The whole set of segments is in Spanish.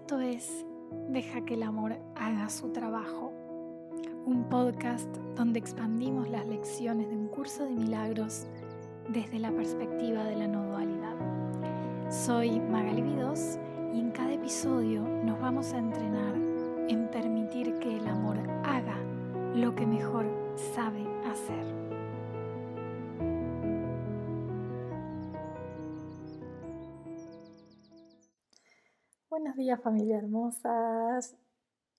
Esto es Deja que el amor haga su trabajo, un podcast donde expandimos las lecciones de un curso de milagros desde la perspectiva de la no dualidad. Soy Magali Vidós y en cada episodio nos vamos a entrenar en permitir que el amor haga lo que mejor sabe hacer. Buenos días, familia hermosas.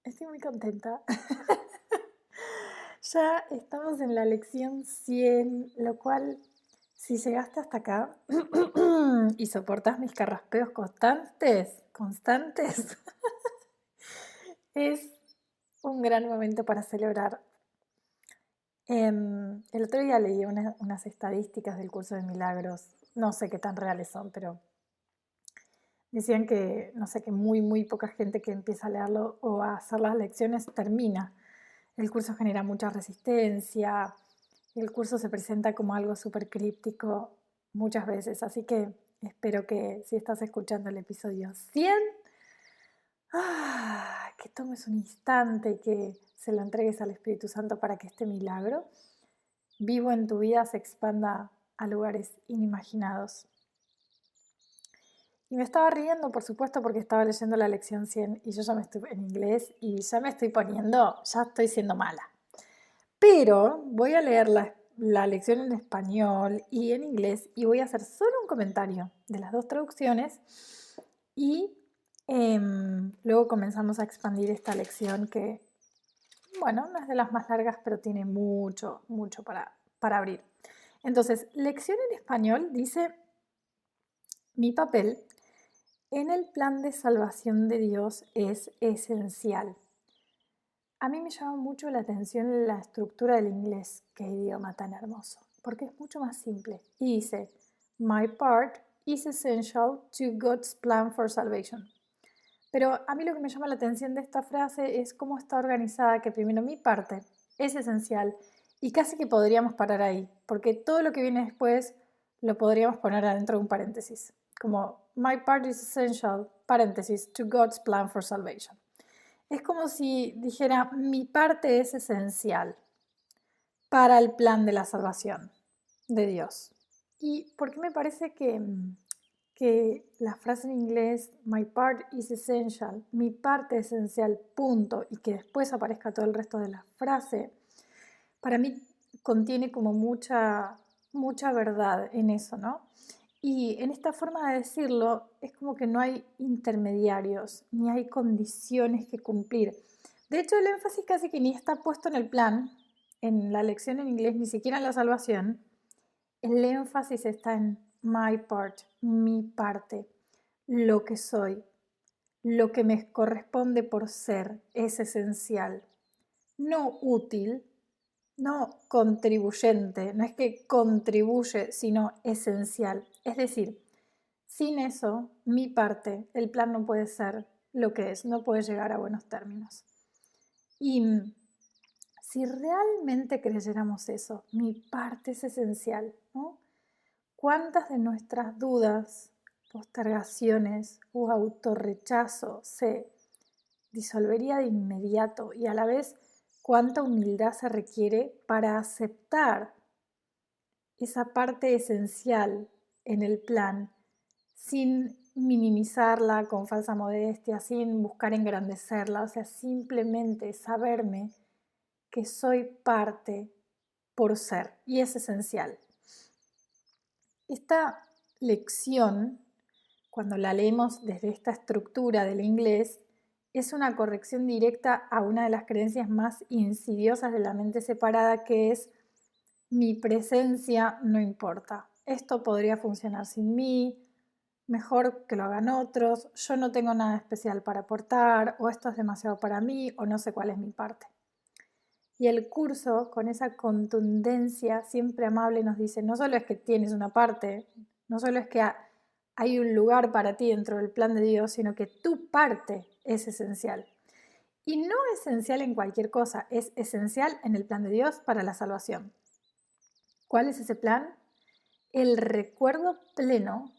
Estoy muy contenta. Ya estamos en la lección 100, lo cual, si llegaste hasta acá y soportas mis carraspeos constantes, es un gran momento para celebrar. El otro día leí unas estadísticas del curso de milagros, no sé qué tan reales son, pero decían que, no sé, que muy poca gente que empieza a leerlo o a hacer las lecciones termina. El curso genera mucha resistencia, el curso se presenta como algo súper críptico muchas veces, así que espero que si estás escuchando el episodio 100, que tomes un instante y que se lo entregues al Espíritu Santo para que este milagro vivo en tu vida se expanda a lugares inimaginados. Y me estaba riendo, por supuesto, porque estaba leyendo la lección 100 y yo ya me estoy en inglés y ya me estoy poniendo, ya estoy siendo mala. Pero voy a leer la lección en español y en inglés y voy a hacer solo un comentario de las dos traducciones y luego comenzamos a expandir esta lección que, bueno, no es de las más largas, pero tiene mucho para abrir. Entonces, lección en español dice: mi papel en el plan de salvación de Dios es esencial. A mí me llama mucho la atención la estructura del inglés, qué idioma tan hermoso, porque es mucho más simple. Y dice: my part is essential to God's plan for salvation. Pero a mí lo que me llama la atención de esta frase es cómo está organizada, que primero mi parte es esencial y casi que podríamos parar ahí, porque todo lo que viene después lo podríamos poner adentro de un paréntesis, como my part is essential, paréntesis, to God's plan for salvation. Es como si dijera: mi parte es esencial para el plan de la salvación de Dios. ¿Y por qué me parece que la frase en inglés my part is essential, mi parte esencial, punto, y que después aparezca todo el resto de la frase, para mí contiene como mucha verdad en eso, ¿no? Y en esta forma de decirlo es como que no hay intermediarios, ni hay condiciones que cumplir. De hecho, el énfasis casi que ni está puesto en el plan, en la lección en inglés, ni siquiera en la salvación. El énfasis está en my part, mi parte, lo que soy, lo que me corresponde por ser, es esencial. No útil, no contribuyente, no es que contribuye, sino esencial. Es decir, sin eso, mi parte, el plan no puede ser lo que es, no puede llegar a buenos términos. Y si realmente creyéramos eso, mi parte es esencial, ¿no? ¿Cuántas de nuestras dudas, postergaciones o autorrechazo se disolvería de inmediato? Y a la vez, ¿cuánta humildad se requiere para aceptar esa parte esencial en el plan sin minimizarla con falsa modestia, sin buscar engrandecerla? O sea, simplemente saberme que soy parte por ser, y es esencial. Esta lección, cuando la leemos desde esta estructura del inglés, es una corrección directa a una de las creencias más insidiosas de la mente separada, que es: mi presencia no importa. Esto podría funcionar sin mí, mejor que lo hagan otros, yo no tengo nada especial para aportar, o esto es demasiado para mí, o no sé cuál es mi parte. Y el curso, con esa contundencia siempre amable, nos dice: no solo es que tienes una parte, no solo es que hay un lugar para ti dentro del plan de Dios, sino que tu parte es esencial. Y no esencial en cualquier cosa, es esencial en el plan de Dios para la salvación. ¿Cuál es ese plan? El recuerdo pleno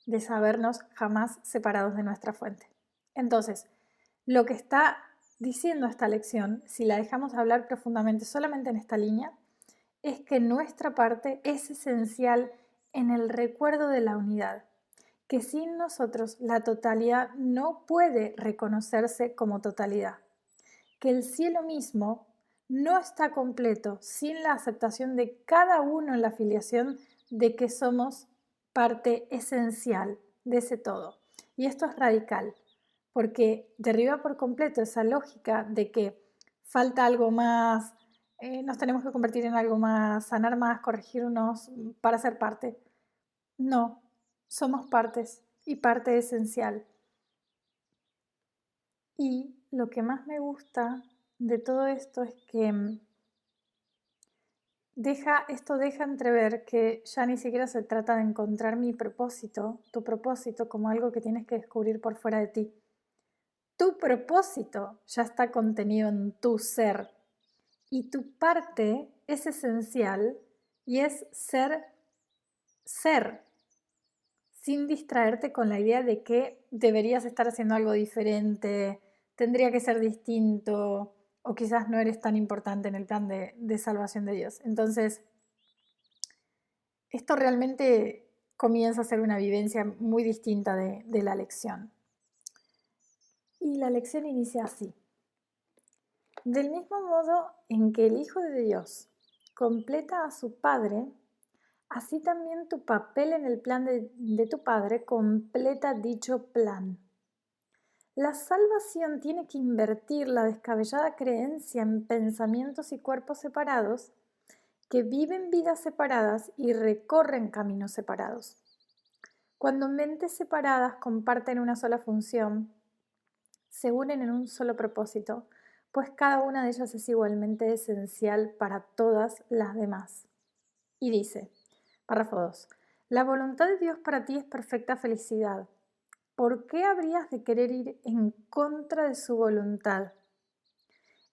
de sabernos jamás separados de nuestra fuente. Entonces, Lo que está diciendo esta lección, si la dejamos hablar profundamente solamente en esta línea, es que nuestra parte es esencial en el recuerdo de la unidad, que sin nosotros la totalidad no puede reconocerse como totalidad, que el cielo mismo no está completo sin la aceptación de cada uno en la filiación de que somos parte esencial de ese todo. Y esto es radical, porque derriba por completo esa lógica de que falta algo más, nos tenemos que convertir en algo más, sanar más, corregirnos para ser parte. No, somos partes y parte esencial. Y lo que más me gusta de todo esto es que esto deja entrever que ya ni siquiera se trata de encontrar mi propósito, tu propósito, como algo que tienes que descubrir por fuera de ti. Tu propósito ya está contenido en tu ser y tu parte es esencial y es ser, sin distraerte con la idea de que deberías estar haciendo algo diferente, tendría que ser distinto o quizás no eres tan importante en el plan de salvación de Dios. Entonces, esto realmente comienza a ser una vivencia muy distinta de la lección. Y la lección inicia así. Del mismo modo en que el Hijo de Dios completa a su Padre, así también tu papel en el plan de tu Padre completa dicho plan. La salvación tiene que invertir la descabellada creencia en pensamientos y cuerpos separados que viven vidas separadas y recorren caminos separados. Cuando mentes separadas comparten una sola función, se unen en un solo propósito, pues cada una de ellas es igualmente esencial para todas las demás. Y dice, párrafo 2, la voluntad de Dios para ti es perfecta felicidad. ¿Por qué habrías de querer ir en contra de su voluntad?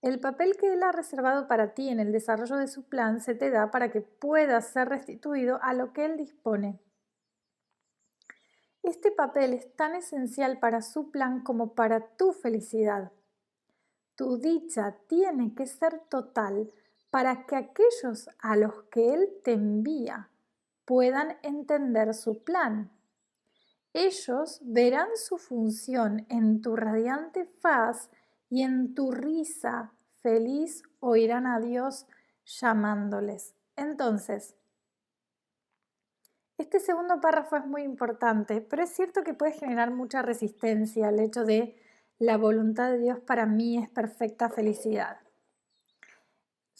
El papel que Él ha reservado para ti en el desarrollo de su plan se te da para que puedas ser restituido a lo que Él dispone. Este papel es tan esencial para su plan como para tu felicidad. Tu dicha tiene que ser total para que aquellos a los que Él te envía puedan entender su plan. Ellos verán su función en tu radiante faz y en tu risa feliz oirán a Dios llamándoles. Entonces, este segundo párrafo es muy importante, pero es cierto que puede generar mucha resistencia al hecho de la voluntad de Dios para mí es perfecta felicidad.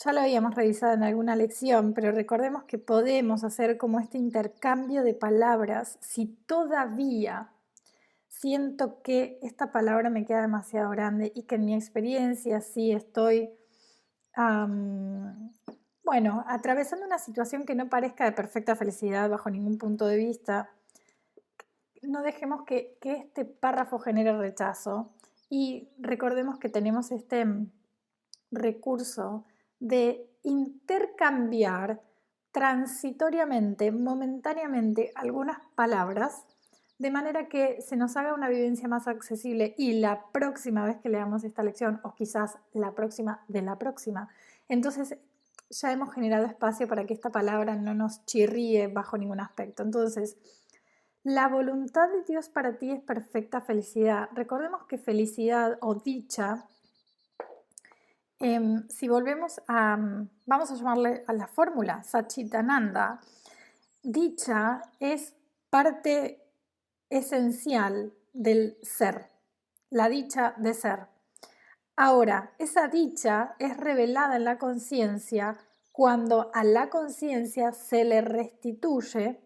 Ya lo habíamos revisado en alguna lección, pero recordemos que podemos hacer como este intercambio de palabras si todavía siento que esta palabra me queda demasiado grande y que en mi experiencia sí estoy, atravesando una situación que no parezca de perfecta felicidad bajo ningún punto de vista. No dejemos que este párrafo genere rechazo y recordemos que tenemos este recurso de intercambiar transitoriamente, momentáneamente, algunas palabras, de manera que se nos haga una vivencia más accesible y la próxima vez que leamos esta lección, o quizás la próxima de la próxima, entonces ya hemos generado espacio para que esta palabra no nos chirríe bajo ningún aspecto. Entonces, la voluntad de Dios para ti es perfecta felicidad. Recordemos que felicidad o dicha, si volvemos vamos a llamarle a la fórmula Satchitananda, dicha es parte esencial del ser, la dicha de ser. Ahora, esa dicha es revelada en la conciencia cuando a la conciencia se le restituye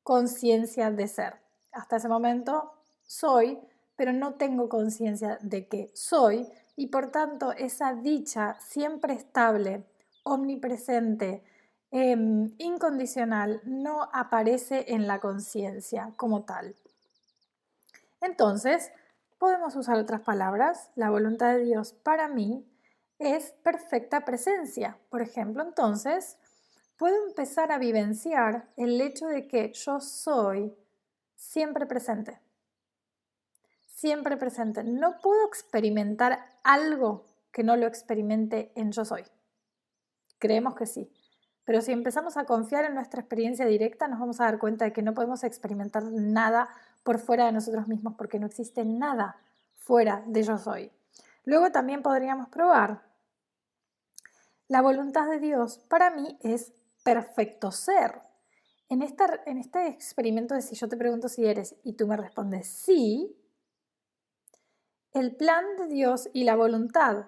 conciencia de ser. Hasta ese momento soy, pero no tengo conciencia de que soy y por tanto esa dicha siempre estable, omnipresente, incondicional, no aparece en la conciencia como tal. Entonces, podemos usar otras palabras. La voluntad de Dios para mí es perfecta presencia. Por ejemplo, entonces, puedo empezar a vivenciar el hecho de que yo soy siempre presente. siempre presente. No puedo experimentar algo que no lo experimente en yo soy. Creemos que sí, pero si empezamos a confiar en nuestra experiencia directa, nos vamos a dar cuenta de que no podemos experimentar nada por fuera de nosotros mismos, porque no existe nada fuera de yo soy. Luego también podríamos probar: la voluntad de Dios para mí es perfecto ser. En este experimento de si yo te pregunto si eres y tú me respondes sí, el plan de Dios y la voluntad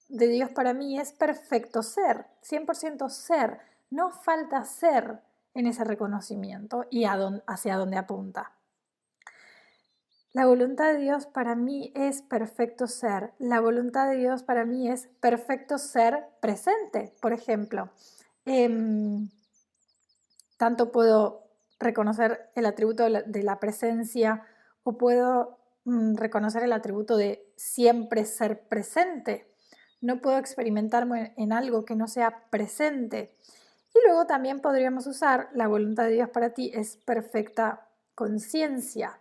de Dios para mí es perfecto ser, 100% ser. No falta ser en ese reconocimiento y hacia dónde apunta. La voluntad de Dios para mí es perfecto ser. La voluntad de Dios para mí es perfecto ser presente. Por ejemplo, tanto puedo reconocer el atributo de la presencia o puedo reconocer el atributo de siempre ser presente. No puedo experimentarme en algo que no sea presente. Y luego también podríamos usar: la voluntad de Dios para ti es perfecta conciencia.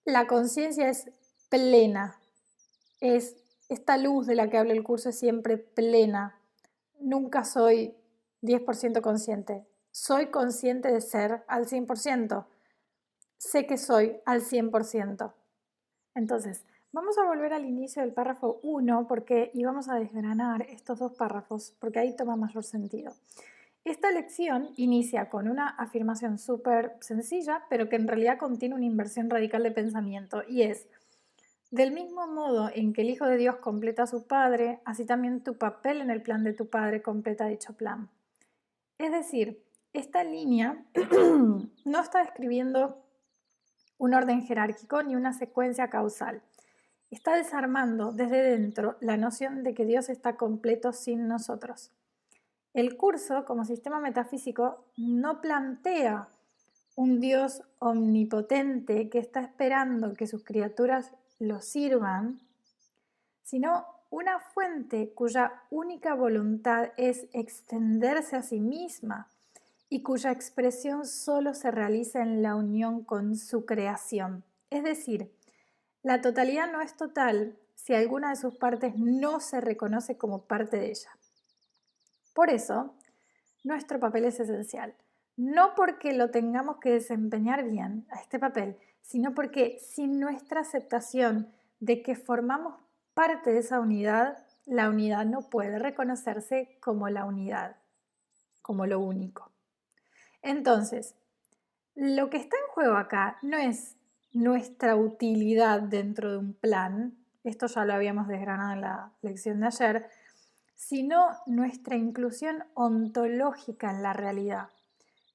La conciencia es plena, es esta luz de la que habla el curso, es siempre plena. Nunca soy 10% consciente. Soy consciente de ser al 100%. Sé que soy al 100%. Entonces, vamos a volver al inicio del párrafo 1 y vamos a desgranar estos dos párrafos porque ahí toma mayor sentido. Esta lección inicia con una afirmación súper sencilla, pero que en realidad contiene una inversión radical de pensamiento, y es: del mismo modo en que el Hijo de Dios completa a su Padre, así también tu papel en el plan de tu Padre completa dicho plan. Es decir, esta línea no está describiendo un orden jerárquico ni una secuencia causal. Está desarmando desde dentro la noción de que Dios está completo sin nosotros. El curso, como sistema metafísico, no plantea un Dios omnipotente que está esperando que sus criaturas lo sirvan, sino una fuente cuya única voluntad es extenderse a sí misma y cuya expresión solo se realiza en la unión con su creación. Es decir, la totalidad no es total si alguna de sus partes no se reconoce como parte de ella. Por eso, nuestro papel es esencial. No porque lo tengamos que desempeñar bien a este papel, sino porque sin nuestra aceptación de que formamos parte de esa unidad, la unidad no puede reconocerse como la unidad, como lo único. Entonces, lo que está en juego acá no es nuestra utilidad dentro de un plan, esto ya lo habíamos desgranado en la lección de ayer, sino nuestra inclusión ontológica en la realidad.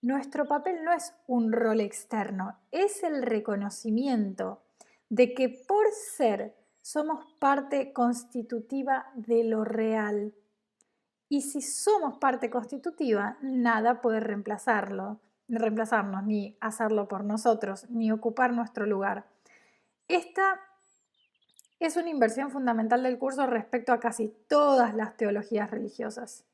Nuestro papel no es un rol externo, es el reconocimiento de que por ser somos parte constitutiva de lo real. Y si somos parte constitutiva, nada puede reemplazarnos, ni hacerlo por nosotros, ni ocupar nuestro lugar. Esta es una inversión fundamental del curso respecto a casi todas las teologías religiosas,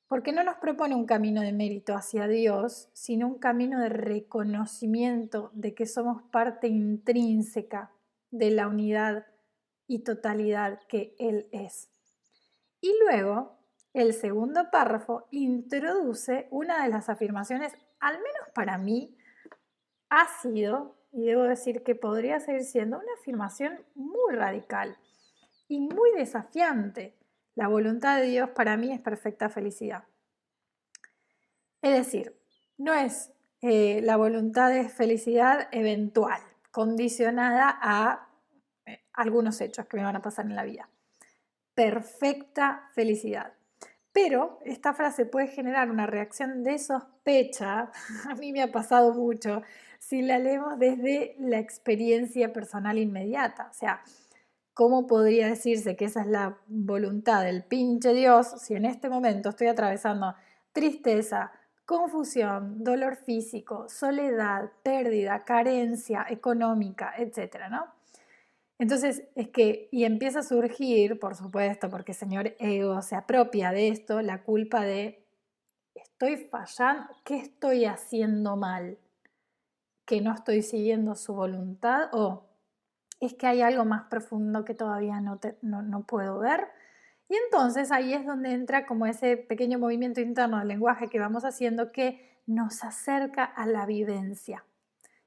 porque no nos propone un camino de mérito hacia Dios, sino un camino de reconocimiento de que somos parte intrínseca de la unidad y totalidad que Él es. Y luego, el segundo párrafo introduce una de las afirmaciones, al menos para mí, ha sido, y debo decir que podría seguir siendo, una afirmación muy radical y muy desafiante. La voluntad de Dios para mí es perfecta felicidad. Es decir, no es la voluntad de felicidad eventual, condicionada a algunos hechos que me van a pasar en la vida. Perfecta felicidad. Pero esta frase puede generar una reacción de sospecha, a mí me ha pasado mucho, si la leemos desde la experiencia personal inmediata. O sea, ¿cómo podría decirse que esa es la voluntad del pinche Dios si en este momento estoy atravesando tristeza, confusión, dolor físico, soledad, pérdida, carencia económica, etcétera, ¿no? Entonces y empieza a surgir, por supuesto, porque el señor ego se apropia de esto, la culpa de: estoy fallando, ¿qué estoy haciendo mal? que no estoy siguiendo su voluntad o es que hay algo más profundo que todavía no puedo ver. Y entonces ahí es donde entra como ese pequeño movimiento interno del lenguaje que vamos haciendo que nos acerca a la vivencia.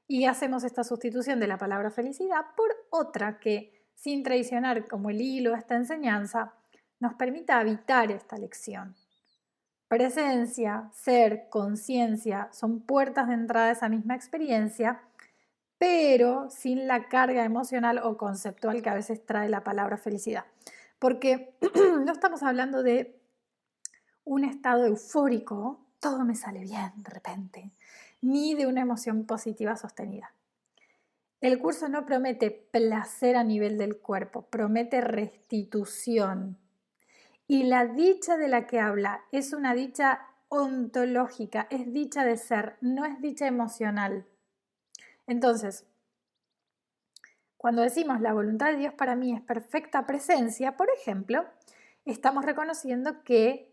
Y hacemos esta sustitución de la palabra felicidad por otra que, sin traicionar como el hilo de esta enseñanza, nos permita habitar esta lección. Presencia, ser, conciencia son puertas de entrada a esa misma experiencia, pero sin la carga emocional o conceptual que a veces trae la palabra felicidad. Porque no estamos hablando de un estado eufórico, todo me sale bien de repente, ni de una emoción positiva sostenida. El curso no promete placer a nivel del cuerpo, promete restitución. Y la dicha de la que habla es una dicha ontológica, es dicha de ser, no es dicha emocional. Entonces, cuando decimos la voluntad de Dios para mí es perfecta presencia, por ejemplo, estamos reconociendo que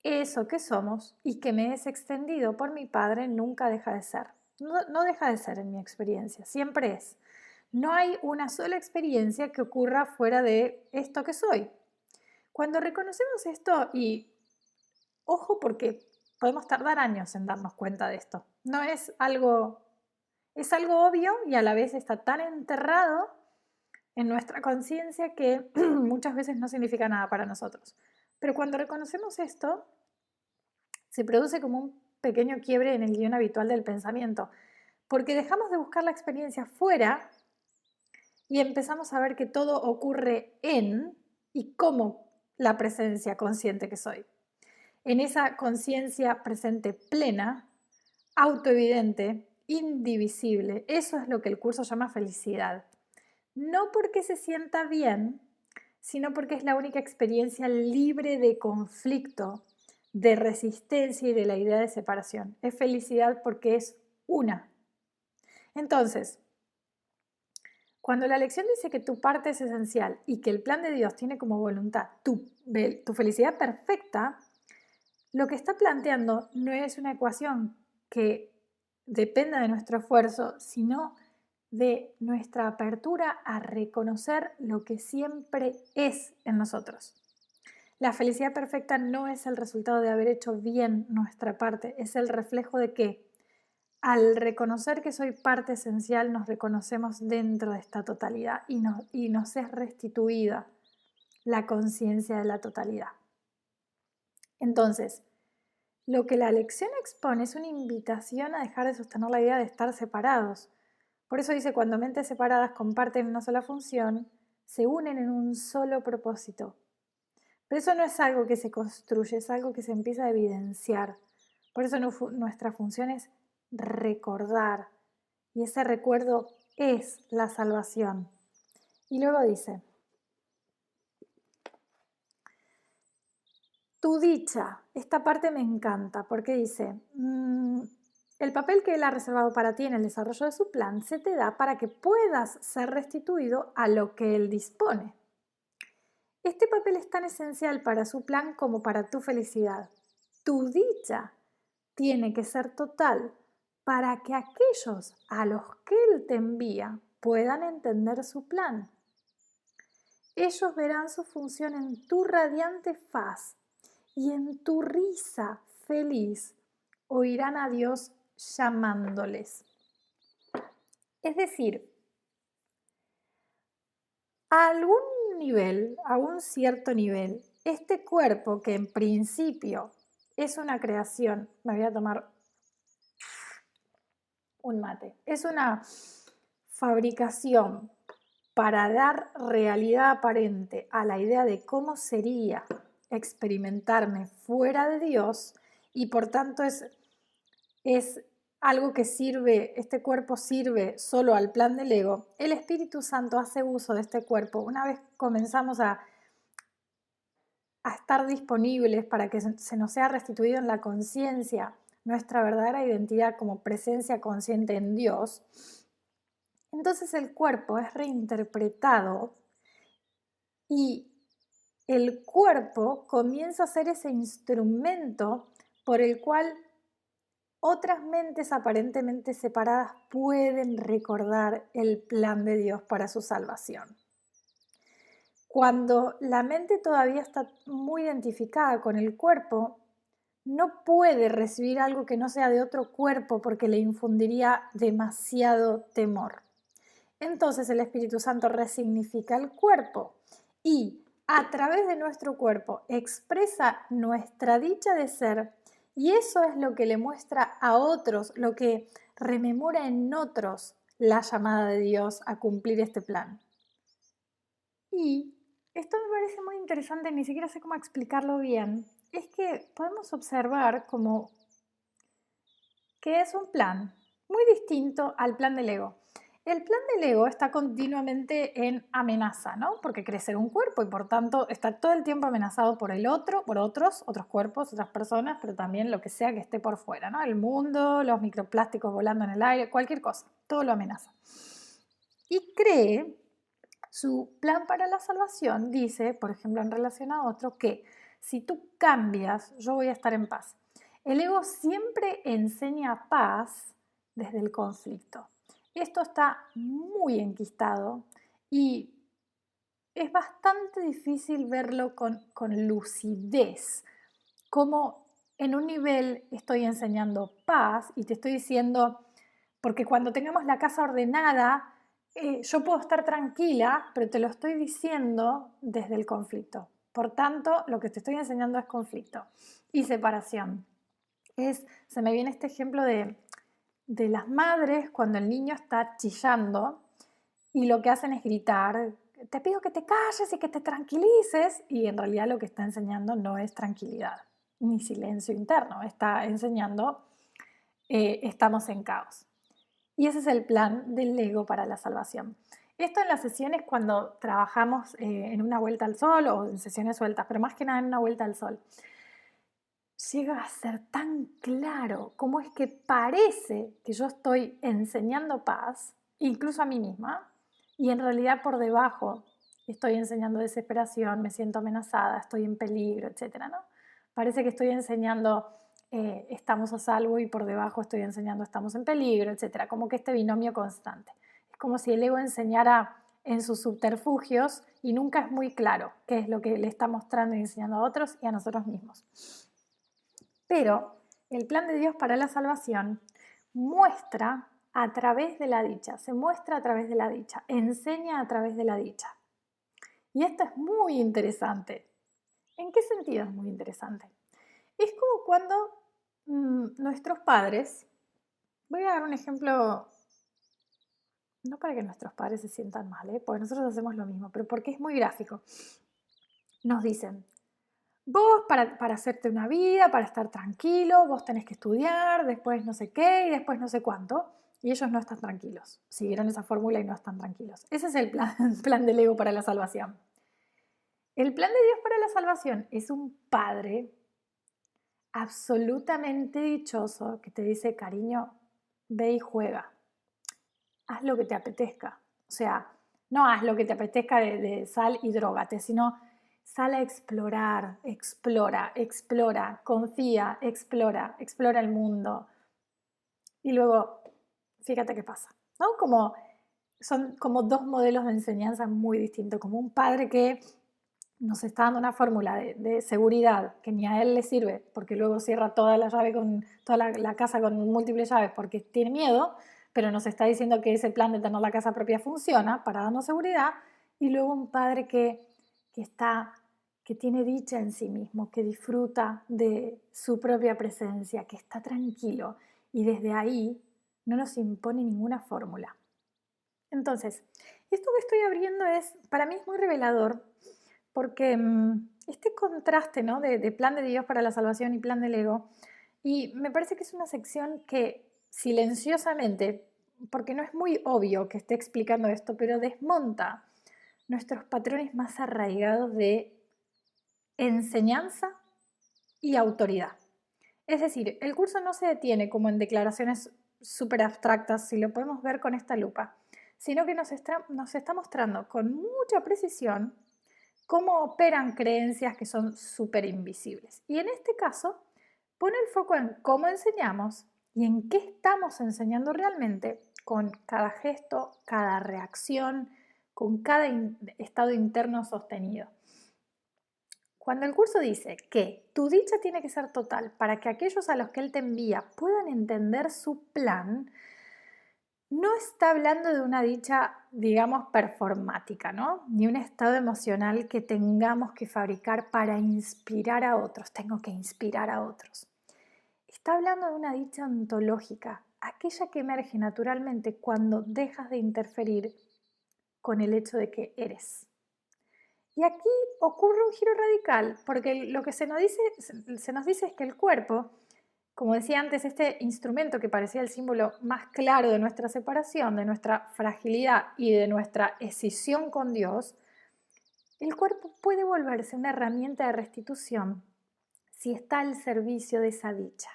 eso que somos y que me es extendido por mi Padre nunca deja de ser. No deja de ser en mi experiencia, siempre es. No hay una sola experiencia que ocurra fuera de esto que soy. Cuando reconocemos esto, y ojo porque podemos tardar años en darnos cuenta de esto, no es algo, es algo obvio y a la vez está tan enterrado en nuestra conciencia que muchas veces no significa nada para nosotros. Pero cuando reconocemos esto, se produce como un pequeño quiebre en el guión habitual del pensamiento, porque dejamos de buscar la experiencia fuera y empezamos a ver que todo ocurre en y como la presencia consciente que soy. En esa conciencia presente plena, autoevidente, indivisible, eso es lo que el curso llama felicidad. No porque se sienta bien, sino porque es la única experiencia libre de conflicto, de resistencia y de la idea de separación. Es felicidad porque es una. Entonces, cuando la lección dice que tu parte es esencial y que el plan de Dios tiene como voluntad tu felicidad perfecta, lo que está planteando no es una ecuación que dependa de nuestro esfuerzo, sino de nuestra apertura a reconocer lo que siempre es en nosotros. La felicidad perfecta no es el resultado de haber hecho bien nuestra parte, es el reflejo de que al reconocer que soy parte esencial nos reconocemos dentro de esta totalidad y nos es restituida la conciencia de la totalidad. Entonces, lo que la lección expone es una invitación a dejar de sostener la idea de estar separados. Por eso dice, cuando mentes separadas comparten una sola función, se unen en un solo propósito. Pero eso no es algo que se construye, es algo que se empieza a evidenciar. Por eso nuestra función es recordar. Y ese recuerdo es la salvación. Y luego dice, tu dicha, esta parte me encanta porque dice, el papel que Él ha reservado para ti en el desarrollo de su plan se te da para que puedas ser restituido a lo que Él dispone. Este papel es tan esencial para su plan como para tu felicidad. Tu dicha tiene que ser total para que aquellos a los que Él te envía puedan entender su plan. Ellos verán su función en tu radiante faz y en tu risa feliz oirán a Dios llamándoles. Es decir, a algún nivel, a un cierto nivel, este cuerpo que en principio es una creación, me voy a tomar un mate, es una fabricación para dar realidad aparente a la idea de cómo sería experimentarme fuera de Dios y por tanto es algo que sirve, este cuerpo sirve solo al plan del ego. El Espíritu Santo hace uso de este cuerpo. Una vez comenzamos a estar disponibles para que se nos sea restituido en la conciencia nuestra verdadera identidad como presencia consciente en Dios, entonces el cuerpo es reinterpretado y el cuerpo comienza a ser ese instrumento por el cual otras mentes aparentemente separadas pueden recordar el plan de Dios para su salvación. Cuando la mente todavía está muy identificada con el cuerpo, no puede recibir algo que no sea de otro cuerpo porque le infundiría demasiado temor. Entonces el Espíritu Santo resignifica el cuerpo y a través de nuestro cuerpo expresa nuestra dicha de ser, y eso es lo que le muestra a otros, lo que rememora en otros la llamada de Dios a cumplir este plan. Y esto me parece muy interesante, ni siquiera sé cómo explicarlo bien, es que podemos observar como que es un plan muy distinto al plan del ego. El plan del ego está continuamente en amenaza, ¿no? Porque quiere ser un cuerpo y por tanto está todo el tiempo amenazado por el otro, por otros cuerpos, otras personas, pero también lo que sea que esté por fuera, ¿no? El mundo, los microplásticos volando en el aire, cualquier cosa, todo lo amenaza. Y cree, su plan para la salvación dice, por ejemplo, en relación a otro, que si tú cambias, yo voy a estar en paz. El ego siempre enseña paz desde el conflicto. Esto está muy enquistado y es bastante difícil verlo con lucidez. Como en un nivel estoy enseñando paz y te estoy diciendo, porque cuando tengamos la casa ordenada, yo puedo estar tranquila, pero te lo estoy diciendo desde el conflicto. Por tanto, lo que te estoy enseñando es conflicto y separación. Se me viene este ejemplo de las madres cuando el niño está chillando y lo que hacen es gritar, te pido que te calles y que te tranquilices, y en realidad lo que está enseñando no es tranquilidad ni silencio interno, está enseñando estamos en caos. Y ese es el plan del ego para la salvación. Esto en las sesiones cuando trabajamos en una vuelta al sol o en sesiones sueltas, pero más que nada en una vuelta al sol, llega a ser tan claro cómo es que parece que yo estoy enseñando paz, incluso a mí misma, y en realidad por debajo estoy enseñando desesperación, me siento amenazada, estoy en peligro, etc., ¿no? Parece que estoy enseñando estamos a salvo y por debajo estoy enseñando estamos en peligro, etc., como que este binomio constante. Es como si el ego enseñara en sus subterfugios y nunca es muy claro qué es lo que le está mostrando y enseñando a otros y a nosotros mismos. Pero el plan de Dios para la salvación muestra a través de la dicha, se muestra a través de la dicha, enseña a través de la dicha. Y esto es muy interesante. ¿En qué sentido es muy interesante? Es como cuando nuestros padres, voy a dar un ejemplo, no para que nuestros padres se sientan mal, porque nosotros hacemos lo mismo, pero porque es muy gráfico. Nos dicen, vos para hacerte una vida, para estar tranquilo, vos tenés que estudiar, después no sé qué y después no sé cuánto. Y ellos no están tranquilos. Siguieron esa fórmula y no están tranquilos. Ese es el plan del ego para la salvación. El plan de Dios para la salvación es un padre absolutamente dichoso que te dice, cariño, ve y juega. Haz lo que te apetezca. O sea, no haz lo que te apetezca de sal y drógate, sino sal a explorar, explora, confía, explora el mundo. Y luego, fíjate qué pasa, ¿no? Son como dos modelos de enseñanza muy distintos, como un padre que nos está dando una fórmula de seguridad que ni a él le sirve, porque luego cierra toda la casa con múltiples llaves porque tiene miedo, pero nos está diciendo que ese plan de tener la casa propia funciona para darnos seguridad, y luego un padre que tiene dicha en sí mismo, que disfruta de su propia presencia, que está tranquilo, y desde ahí no nos impone ninguna fórmula. Entonces, esto que estoy abriendo para mí es muy revelador, porque este contraste, ¿no?, de plan de Dios para la salvación y plan del ego, y me parece que es una sección que silenciosamente, porque no es muy obvio que esté explicando esto, pero desmonta nuestros patrones más arraigados de enseñanza y autoridad. Es decir, el curso no se detiene como en declaraciones súper abstractas, si lo podemos ver con esta lupa, sino que nos está mostrando con mucha precisión cómo operan creencias que son súper invisibles. Y en este caso, pone el foco en cómo enseñamos y en qué estamos enseñando realmente con cada gesto, cada reacción, con cada estado interno sostenido. Cuando el curso dice que tu dicha tiene que ser total para que aquellos a los que él te envía puedan entender su plan, no está hablando de una dicha, digamos, performática, ¿no? Ni un estado emocional que tengamos que fabricar para inspirar a otros. Tengo que inspirar a otros. Está hablando de una dicha ontológica, aquella que emerge naturalmente cuando dejas de interferir con el hecho de que eres. Y aquí ocurre un giro radical, porque lo que se nos dice es que el cuerpo, como decía antes, este instrumento que parecía el símbolo más claro de nuestra separación, de nuestra fragilidad y de nuestra escisión con Dios, el cuerpo puede volverse una herramienta de restitución si está al servicio de esa dicha.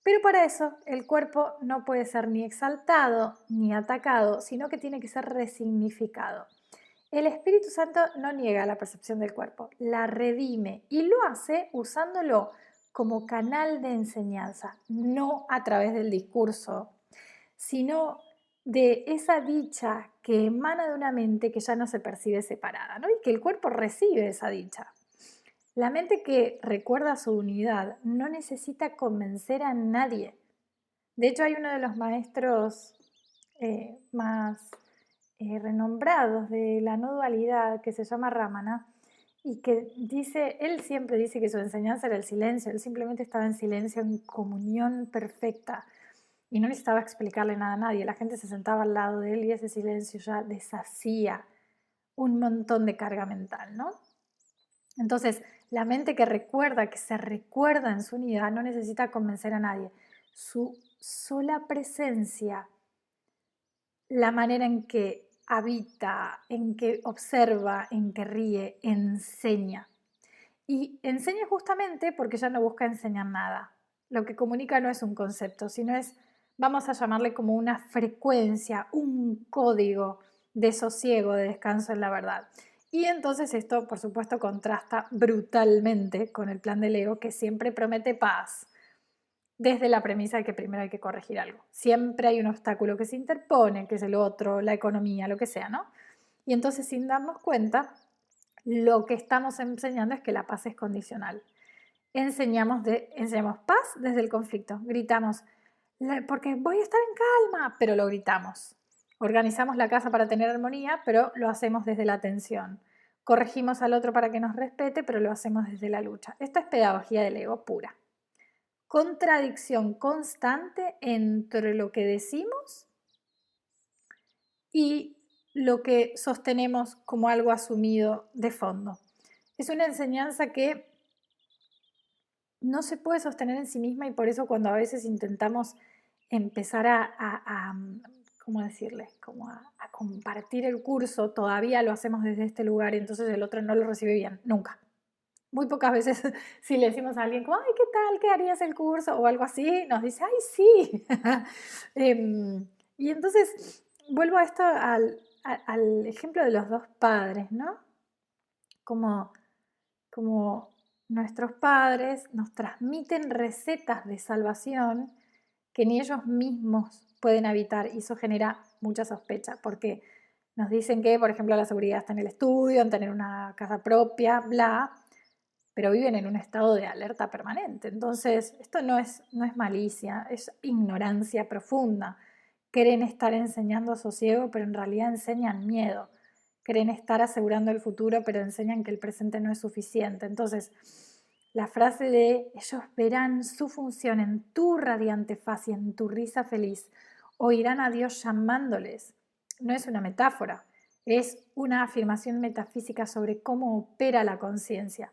Pero para eso el cuerpo no puede ser ni exaltado ni atacado, sino que tiene que ser resignificado. El Espíritu Santo no niega la percepción del cuerpo, la redime y lo hace usándolo como canal de enseñanza, no a través del discurso, sino de esa dicha que emana de una mente que ya no se percibe separada, ¿no? Y que el cuerpo recibe esa dicha. La mente que recuerda su unidad no necesita convencer a nadie. De hecho, hay uno de los maestros más renombrados de la no dualidad que se llama Ramana y que dice, él siempre dice que su enseñanza era el silencio, él simplemente estaba en silencio, en comunión perfecta y no necesitaba explicarle nada a nadie, la gente se sentaba al lado de él y ese silencio ya deshacía un montón de carga mental, ¿no? Entonces, la mente que recuerda, que se recuerda en su unidad, no necesita convencer a nadie. Su sola presencia, la manera en que habita, en que observa, en que ríe, enseña. Y enseña justamente porque ya no busca enseñar nada. Lo que comunica no es un concepto, sino es, vamos a llamarle como una frecuencia, un código de sosiego, de descanso en la verdad. Y entonces esto, por supuesto, contrasta brutalmente con el plan del ego que siempre promete paz, desde la premisa de que primero hay que corregir algo. Siempre hay un obstáculo que se interpone, que es el otro, la economía, lo que sea, ¿no? Y entonces, sin darnos cuenta, lo que estamos enseñando es que la paz es condicional. Enseñamos paz desde el conflicto. Gritamos, porque voy a estar en calma, pero lo gritamos. Organizamos la casa para tener armonía, pero lo hacemos desde la tensión. Corregimos al otro para que nos respete, pero lo hacemos desde la lucha. Esto es pedagogía del ego pura. Contradicción constante entre lo que decimos y lo que sostenemos como algo asumido de fondo. Es una enseñanza que no se puede sostener en sí misma y por eso cuando a veces intentamos empezar ¿cómo decirle? Como a compartir el curso, todavía lo hacemos desde este lugar y entonces el otro no lo recibe bien, nunca. Muy pocas veces si le decimos a alguien como, ay, ¿qué tal? ¿Qué harías el curso? O algo así, nos dice, ay, sí. Y entonces vuelvo a esto al ejemplo de los dos padres, ¿no? Como nuestros padres nos transmiten recetas de salvación que ni ellos mismos pueden habitar y eso genera mucha sospecha porque nos dicen que, por ejemplo, la seguridad está en el estudio, en tener una casa propia, bla, pero viven en un estado de alerta permanente. Entonces, esto no es malicia, es ignorancia profunda. Creen estar enseñando sosiego, pero en realidad enseñan miedo. Creen estar asegurando el futuro, pero enseñan que el presente no es suficiente. Entonces, la frase de ellos verán su función en tu radiante faz y en tu risa feliz, oirán a Dios llamándoles, no es una metáfora, es una afirmación metafísica sobre cómo opera la conciencia.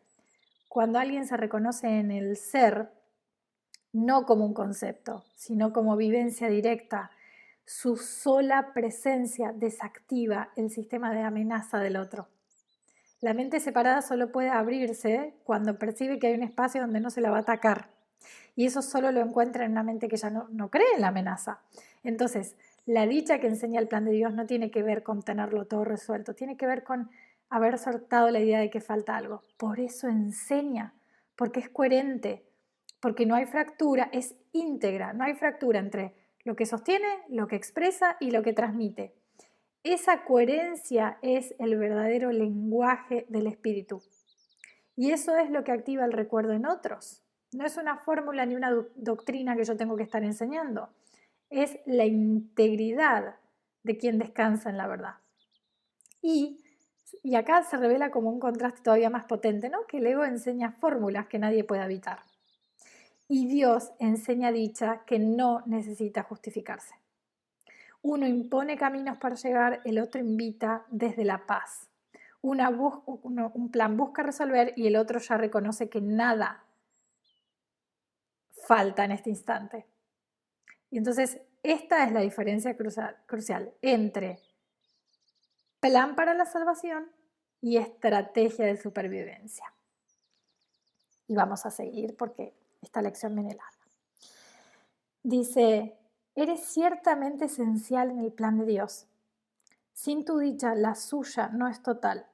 Cuando alguien se reconoce en el ser, no como un concepto, sino como vivencia directa, su sola presencia desactiva el sistema de amenaza del otro. La mente separada solo puede abrirse cuando percibe que hay un espacio donde no se la va a atacar. Y eso solo lo encuentra en una mente que ya no cree en la amenaza. Entonces, la dicha que enseña el plan de Dios no tiene que ver con tenerlo todo resuelto, tiene que ver con haber soltado la idea de que falta algo. Por eso enseña, porque es coherente, porque no hay fractura, es íntegra, no hay fractura entre lo que sostiene, lo que expresa y lo que transmite. Esa coherencia es el verdadero lenguaje del espíritu. Y eso es lo que activa el recuerdo en otros. No es una fórmula ni una doctrina que yo tengo que estar enseñando. Es la integridad de quien descansa en la verdad. Y acá se revela como un contraste todavía más potente, ¿no? Que el ego enseña fórmulas que nadie puede evitar. Y Dios enseña dicha que no necesita justificarse. Uno impone caminos para llegar, el otro invita desde la paz. Un plan busca resolver y el otro ya reconoce que nada falta en este instante. Y entonces esta es la diferencia crucial entre plan para la salvación y estrategia de supervivencia. Y vamos a seguir porque esta lección viene larga. Dice, eres ciertamente esencial en el plan de Dios. Sin tu dicha, la suya no es total.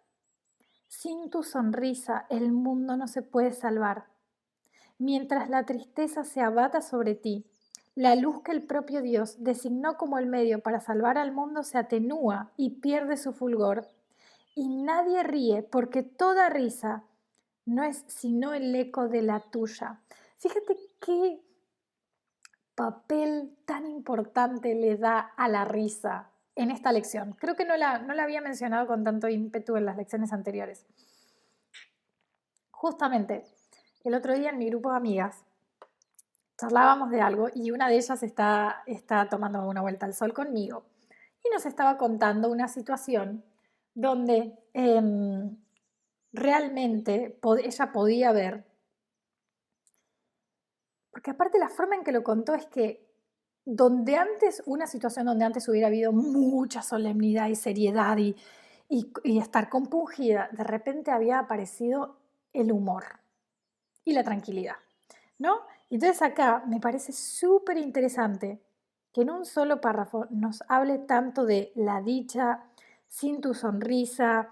Sin tu sonrisa, el mundo no se puede salvar. Mientras la tristeza se abata sobre ti, la luz que el propio Dios designó como el medio para salvar al mundo se atenúa y pierde su fulgor. Y nadie ríe porque toda risa no es sino el eco de la tuya. Fíjate qué papel tan importante le da a la risa en esta lección. Creo que no la había mencionado con tanto ímpetu en las lecciones anteriores. Justamente, el otro día en mi grupo de amigas charlábamos de algo y una de ellas está tomando una vuelta al sol conmigo y nos estaba contando una situación donde realmente ella podía ver, porque aparte la forma en que lo contó es que una situación donde antes hubiera habido mucha solemnidad y seriedad y estar compungida, de repente había aparecido el humor y la tranquilidad, ¿no? Entonces acá me parece súper interesante que en un solo párrafo nos hable tanto de la dicha, sin tu sonrisa,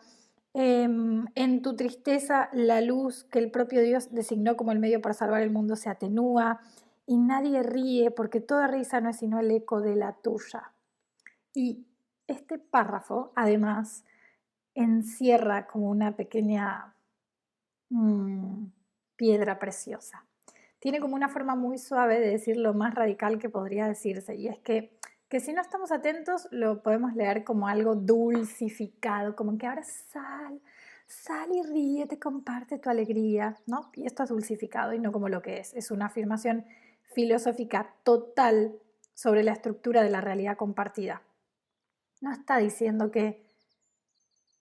en tu tristeza la luz que el propio Dios designó como el medio para salvar el mundo se atenúa y nadie ríe porque toda risa no es sino el eco de la tuya. Y este párrafo además encierra como una pequeña piedra preciosa. Tiene como una forma muy suave de decir lo más radical que podría decirse y es que si no estamos atentos lo podemos leer como algo dulcificado, como que ahora sal y ríete, comparte tu alegría, ¿no? Y esto es dulcificado y no como lo que es una afirmación filosófica total sobre la estructura de la realidad compartida. No está diciendo que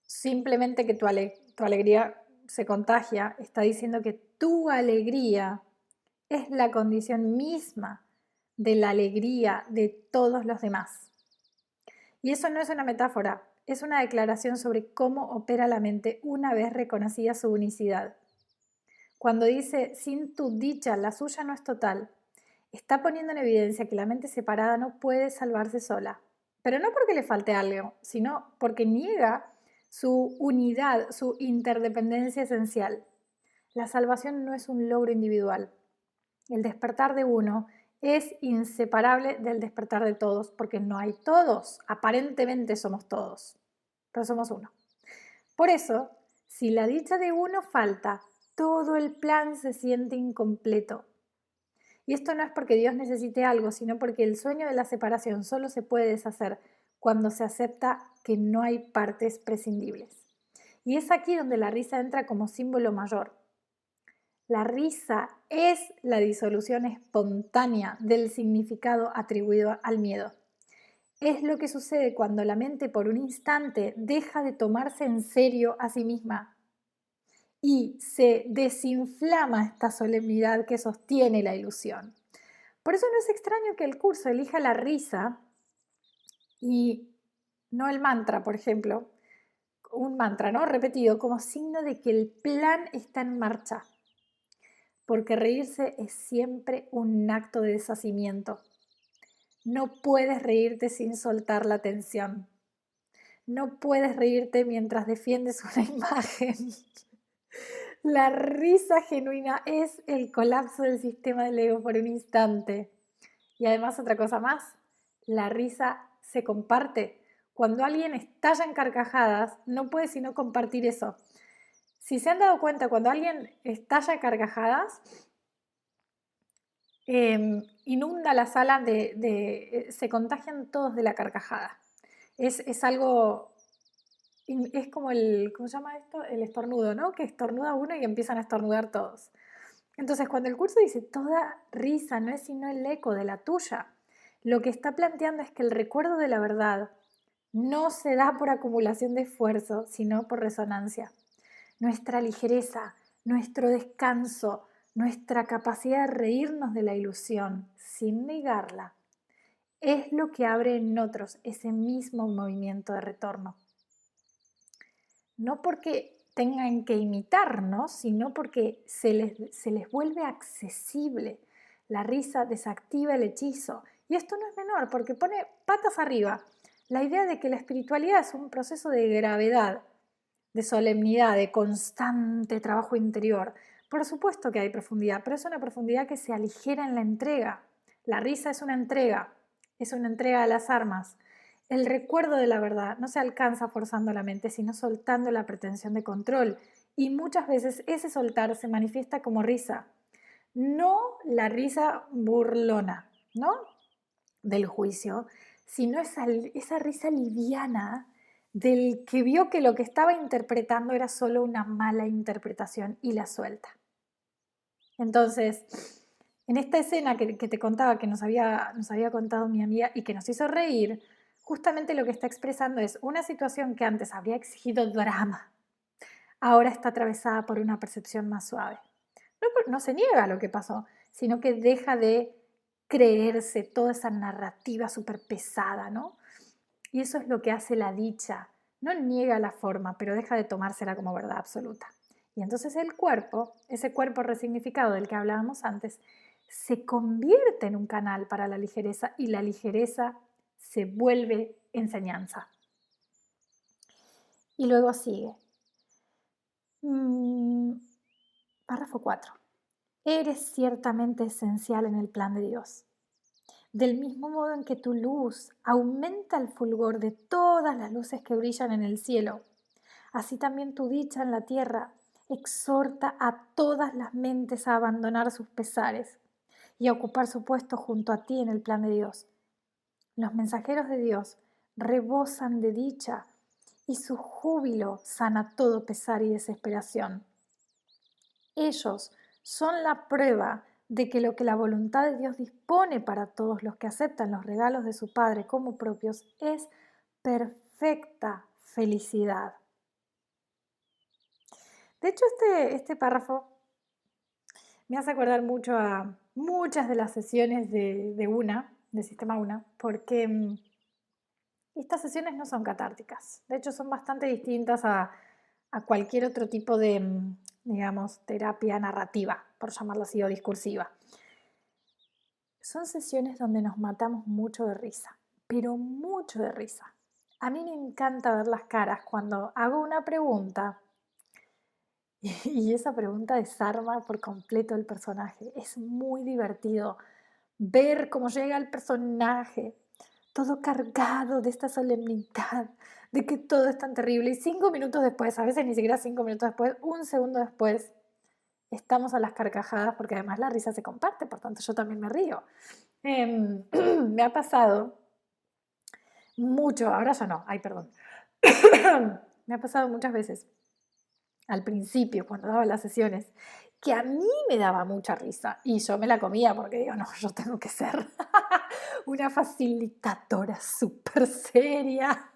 simplemente que tu alegría se contagia, está diciendo que tu alegría es la condición misma de la alegría de todos los demás. Y eso no es una metáfora, es una declaración sobre cómo opera la mente una vez reconocida su unicidad. Cuando dice, sin tu dicha, la suya no es total, está poniendo en evidencia que la mente separada no puede salvarse sola. Pero no porque le falte algo, sino porque niega su unidad, su interdependencia esencial. La salvación no es un logro individual. El despertar de uno es inseparable del despertar de todos, porque no hay todos. Aparentemente somos todos, pero somos uno. Por eso, si la dicha de uno falta, todo el plan se siente incompleto. Y esto no es porque Dios necesite algo, sino porque el sueño de la separación solo se puede deshacer cuando se acepta que no hay partes prescindibles. Y es aquí donde la risa entra como símbolo mayor. La risa es la disolución espontánea del significado atribuido al miedo. Es lo que sucede cuando la mente por un instante deja de tomarse en serio a sí misma y se desinflama esta solemnidad que sostiene la ilusión. Por eso no es extraño que el curso elija la risa y no el mantra, por ejemplo, un mantra, ¿no? Repetido como signo de que el plan está en marcha. Porque reírse es siempre un acto de deshacimiento. No puedes reírte sin soltar la tensión. No puedes reírte mientras defiendes una imagen. La risa genuina es el colapso del sistema del ego por un instante. Y además otra cosa más, la risa se comparte. Cuando alguien estalla en carcajadas, no puede sino compartir eso. Si se han dado cuenta, cuando alguien estalla en carcajadas, inunda la sala se contagian todos de la carcajada. Es algo, es como ¿cómo se llama esto? El estornudo, ¿no? Que estornuda uno y empiezan a estornudar todos. Entonces, cuando el curso dice toda risa no es sino el eco de la tuya, lo que está planteando es que el recuerdo de la verdad no se da por acumulación de esfuerzo, sino por resonancia. Nuestra ligereza, nuestro descanso, nuestra capacidad de reírnos de la ilusión sin negarla, es lo que abre en otros ese mismo movimiento de retorno. No porque tengan que imitarnos, sino porque se les vuelve accesible. La risa desactiva el hechizo. Y esto no es menor, porque pone patas arriba la idea de que la espiritualidad es un proceso de gravedad, de solemnidad, de constante trabajo interior. Por supuesto que hay profundidad, pero es una profundidad que se aligera en la entrega. La risa es una entrega a las armas. El recuerdo de la verdad no se alcanza forzando la mente, sino soltando la pretensión de control. Y muchas veces ese soltar se manifiesta como risa. No la risa burlona, ¿no? Del juicio, sino esa risa liviana del que vio que lo que estaba interpretando era solo una mala interpretación y la suelta. Entonces, en esta escena que te contaba, que nos había contado mi amiga y que nos hizo reír, justamente lo que está expresando es una situación que antes habría exigido drama, ahora está atravesada por una percepción más suave. No se niega lo que pasó, sino que deja de creerse toda esa narrativa súper pesada, ¿no? Y eso es lo que hace la dicha. No niega la forma, pero deja de tomársela como verdad absoluta. Y entonces el cuerpo, ese cuerpo resignificado del que hablábamos antes, se convierte en un canal para la ligereza y la ligereza se vuelve enseñanza. Y luego sigue. Párrafo 4. Eres ciertamente esencial en el plan de Dios. Del mismo modo en que tu luz aumenta el fulgor de todas las luces que brillan en el cielo, así también tu dicha en la tierra exhorta a todas las mentes a abandonar sus pesares y a ocupar su puesto junto a ti en el plan de Dios. Los mensajeros de Dios rebosan de dicha y su júbilo sana todo pesar y desesperación. Ellos son la prueba de que lo que la voluntad de Dios dispone para todos los que aceptan los regalos de su Padre como propios es perfecta felicidad. De hecho, este párrafo me hace acordar mucho a muchas de las sesiones de Sistema UNA, porque estas sesiones no son catárticas. De hecho, son bastante distintas a cualquier otro tipo de, digamos, terapia narrativa, por llamarlo así, o discursiva. Son sesiones donde nos matamos mucho de risa, pero mucho de risa. A mí me encanta ver las caras cuando hago una pregunta y esa pregunta desarma por completo el personaje. Es muy divertido ver cómo llega el personaje, todo cargado de esta solemnidad, de que todo es tan terrible. Y 5 minutos después, a veces ni siquiera 5 minutos después, un segundo después, estamos a las carcajadas porque además la risa se comparte, por tanto yo también me río. Me ha pasado mucho, ahora ya no, ay perdón, me ha pasado muchas veces al principio cuando daba las sesiones que a mí me daba mucha risa y yo me la comía porque digo, no, yo tengo que ser una facilitadora súper seria.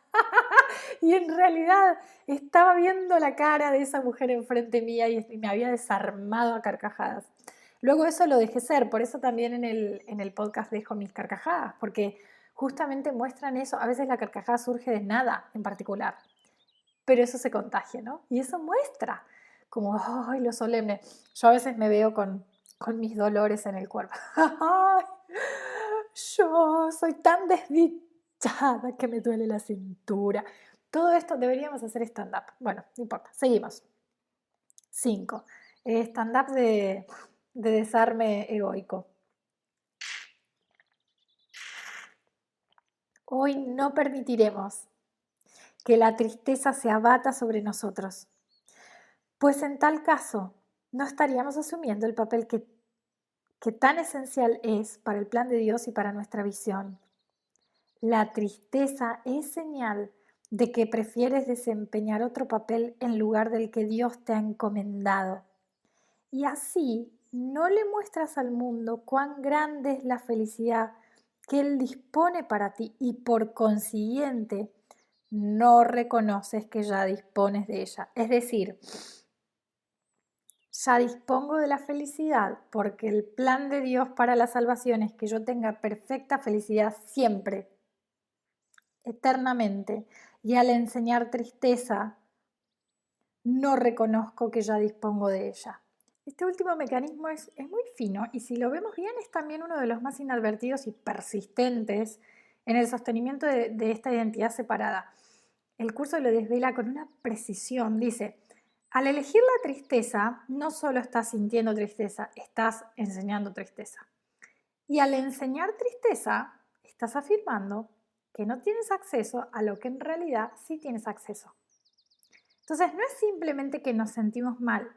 Y en realidad estaba viendo la cara de esa mujer enfrente mía y me había desarmado a carcajadas. Luego eso lo dejé ser, por eso también en el podcast dejo mis carcajadas, porque justamente muestran eso. A veces la carcajada surge de nada en particular, pero eso se contagia, ¿no? Y eso muestra como, ¡ay, lo solemne! Yo a veces me veo con mis dolores en el cuerpo. ¡Ay! Yo soy tan desdichada que me duele la cintura. Todo esto deberíamos hacer stand-up. Bueno, no importa, seguimos. 5. Stand-up de desarme egoico. Hoy no permitiremos que la tristeza se abata sobre nosotros, pues en tal caso no estaríamos asumiendo el papel que tan esencial es para el plan de Dios y para nuestra visión. La tristeza es señal de que prefieres desempeñar otro papel en lugar del que Dios te ha encomendado. Y así no le muestras al mundo cuán grande es la felicidad que Él dispone para ti y por consiguiente no reconoces que ya dispones de ella. Es decir, ya dispongo de la felicidad porque el plan de Dios para la salvación es que yo tenga perfecta felicidad siempre, eternamente. Y al enseñar tristeza, no reconozco que ya dispongo de ella. Este último mecanismo es muy fino y si lo vemos bien es también uno de los más inadvertidos y persistentes en el sostenimiento de esta identidad separada. El curso lo desvela con una precisión. Dice, al elegir la tristeza, no solo estás sintiendo tristeza, estás enseñando tristeza. Y al enseñar tristeza, estás afirmando que no tienes acceso a lo que en realidad sí tienes acceso. Entonces, no es simplemente que nos sentimos mal,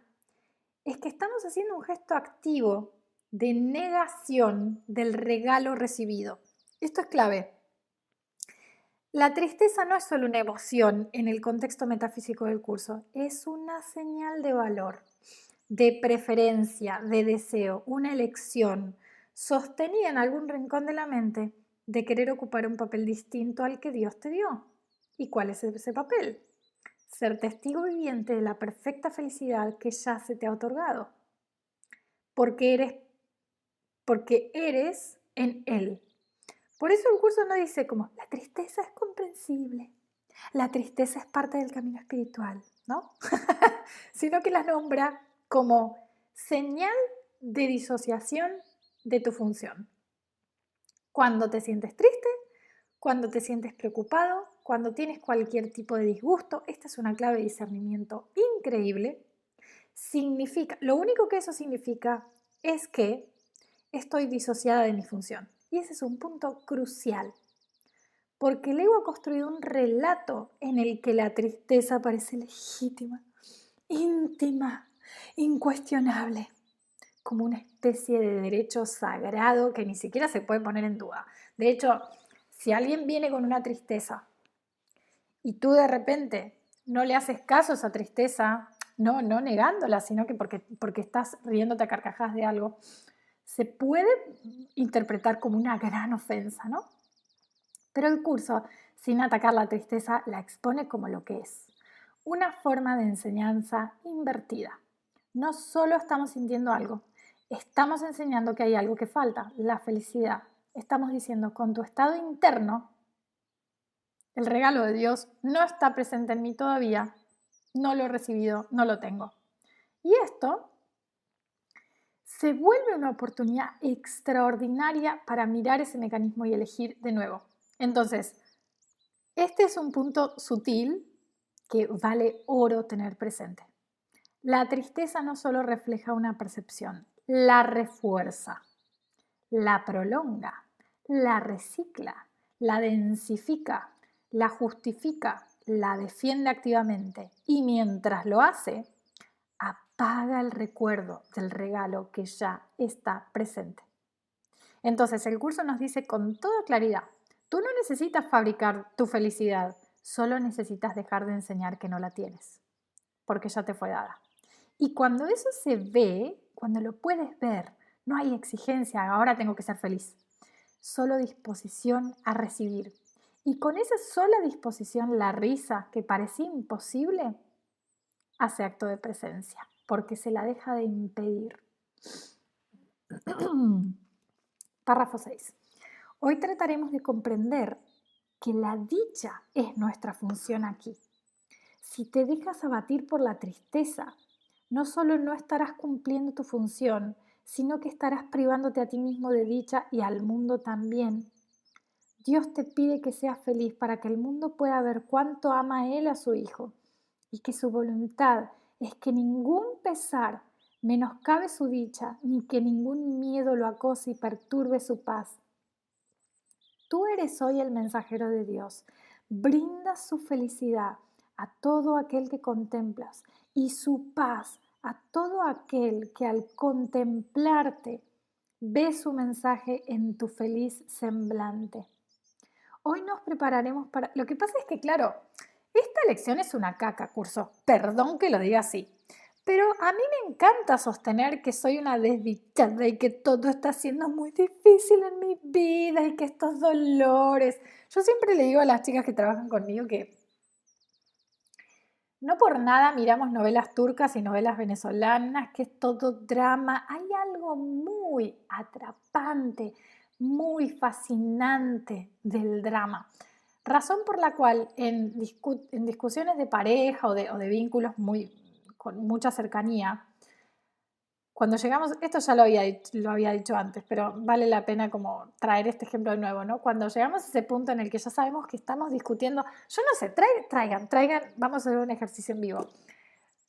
es que estamos haciendo un gesto activo de negación del regalo recibido. Esto es clave. La tristeza no es solo una emoción en el contexto metafísico del curso, es una señal de valor, de preferencia, de deseo, una elección sostenida en algún rincón de la mente de querer ocupar un papel distinto al que Dios te dio. ¿Y cuál es ese papel? Ser testigo viviente de la perfecta felicidad que ya se te ha otorgado, porque eres en Él. Por eso el curso no dice como, la tristeza es comprensible, la tristeza es parte del camino espiritual, ¿no? Sino que la nombra como señal de disociación de tu función. Cuando te sientes triste, cuando te sientes preocupado, cuando tienes cualquier tipo de disgusto, esta es una clave de discernimiento increíble. Lo único que eso significa es que estoy disociada de mi función. Y ese es un punto crucial, porque el ego ha construido un relato en el que la tristeza parece legítima, íntima, incuestionable, como una especie de derecho sagrado que ni siquiera se puede poner en duda. De hecho, si alguien viene con una tristeza y tú de repente no le haces caso a esa tristeza, no negándola, sino que porque estás riéndote a carcajadas de algo, se puede interpretar como una gran ofensa, ¿no? Pero el curso, sin atacar la tristeza, la expone como lo que es, una forma de enseñanza invertida. No solo estamos sintiendo algo, estamos enseñando que hay algo que falta, la felicidad. Estamos diciendo, con tu estado interno, el regalo de Dios no está presente en mí todavía, no lo he recibido, no lo tengo. Y esto se vuelve una oportunidad extraordinaria para mirar ese mecanismo y elegir de nuevo. Entonces, este es un punto sutil que vale oro tener presente. La tristeza no solo refleja una percepción, la refuerza, la prolonga, la recicla, la densifica, la justifica, la defiende activamente y mientras lo hace, apaga el recuerdo del regalo que ya está presente. Entonces el curso nos dice con toda claridad, tú no necesitas fabricar tu felicidad, solo necesitas dejar de enseñar que no la tienes, porque ya te fue dada. Y cuando eso se ve, cuando lo puedes ver, no hay exigencia, ahora tengo que ser feliz, solo disposición a recibir. Y con esa sola disposición, la risa que parecía imposible, hace acto de presencia, porque se la deja de impedir. Párrafo 6. Hoy trataremos de comprender que la dicha es nuestra función aquí. Si te dejas abatir por la tristeza, no solo no estarás cumpliendo tu función, sino que estarás privándote a ti mismo de dicha y al mundo también. Dios te pide que seas feliz para que el mundo pueda ver cuánto ama Él a su Hijo y que su voluntad es que ningún pesar menoscabe su dicha, ni que ningún miedo lo acose y perturbe su paz. Tú eres hoy el mensajero de Dios. Brindas su felicidad a todo aquel que contemplas y su paz a todo aquel que al contemplarte ve su mensaje en tu feliz semblante. Hoy nos prepararemos para... Lo que pasa es que, claro, esta lección es una caca, curso. Perdón que lo diga así. Pero a mí me encanta sostener que soy una desdichada y que todo está siendo muy difícil en mi vida y que estos dolores... Yo siempre le digo a las chicas que trabajan conmigo que no por nada miramos novelas turcas y novelas venezolanas, que es todo drama. Hay algo muy atrapante, muy fascinante del drama. Razón por la cual en discusiones de pareja o de vínculos con mucha cercanía, cuando llegamos, esto ya lo había dicho antes, pero vale la pena como traer este ejemplo de nuevo, ¿no? Cuando llegamos a ese punto en el que ya sabemos que estamos discutiendo, yo no sé, traigan, vamos a hacer un ejercicio en vivo.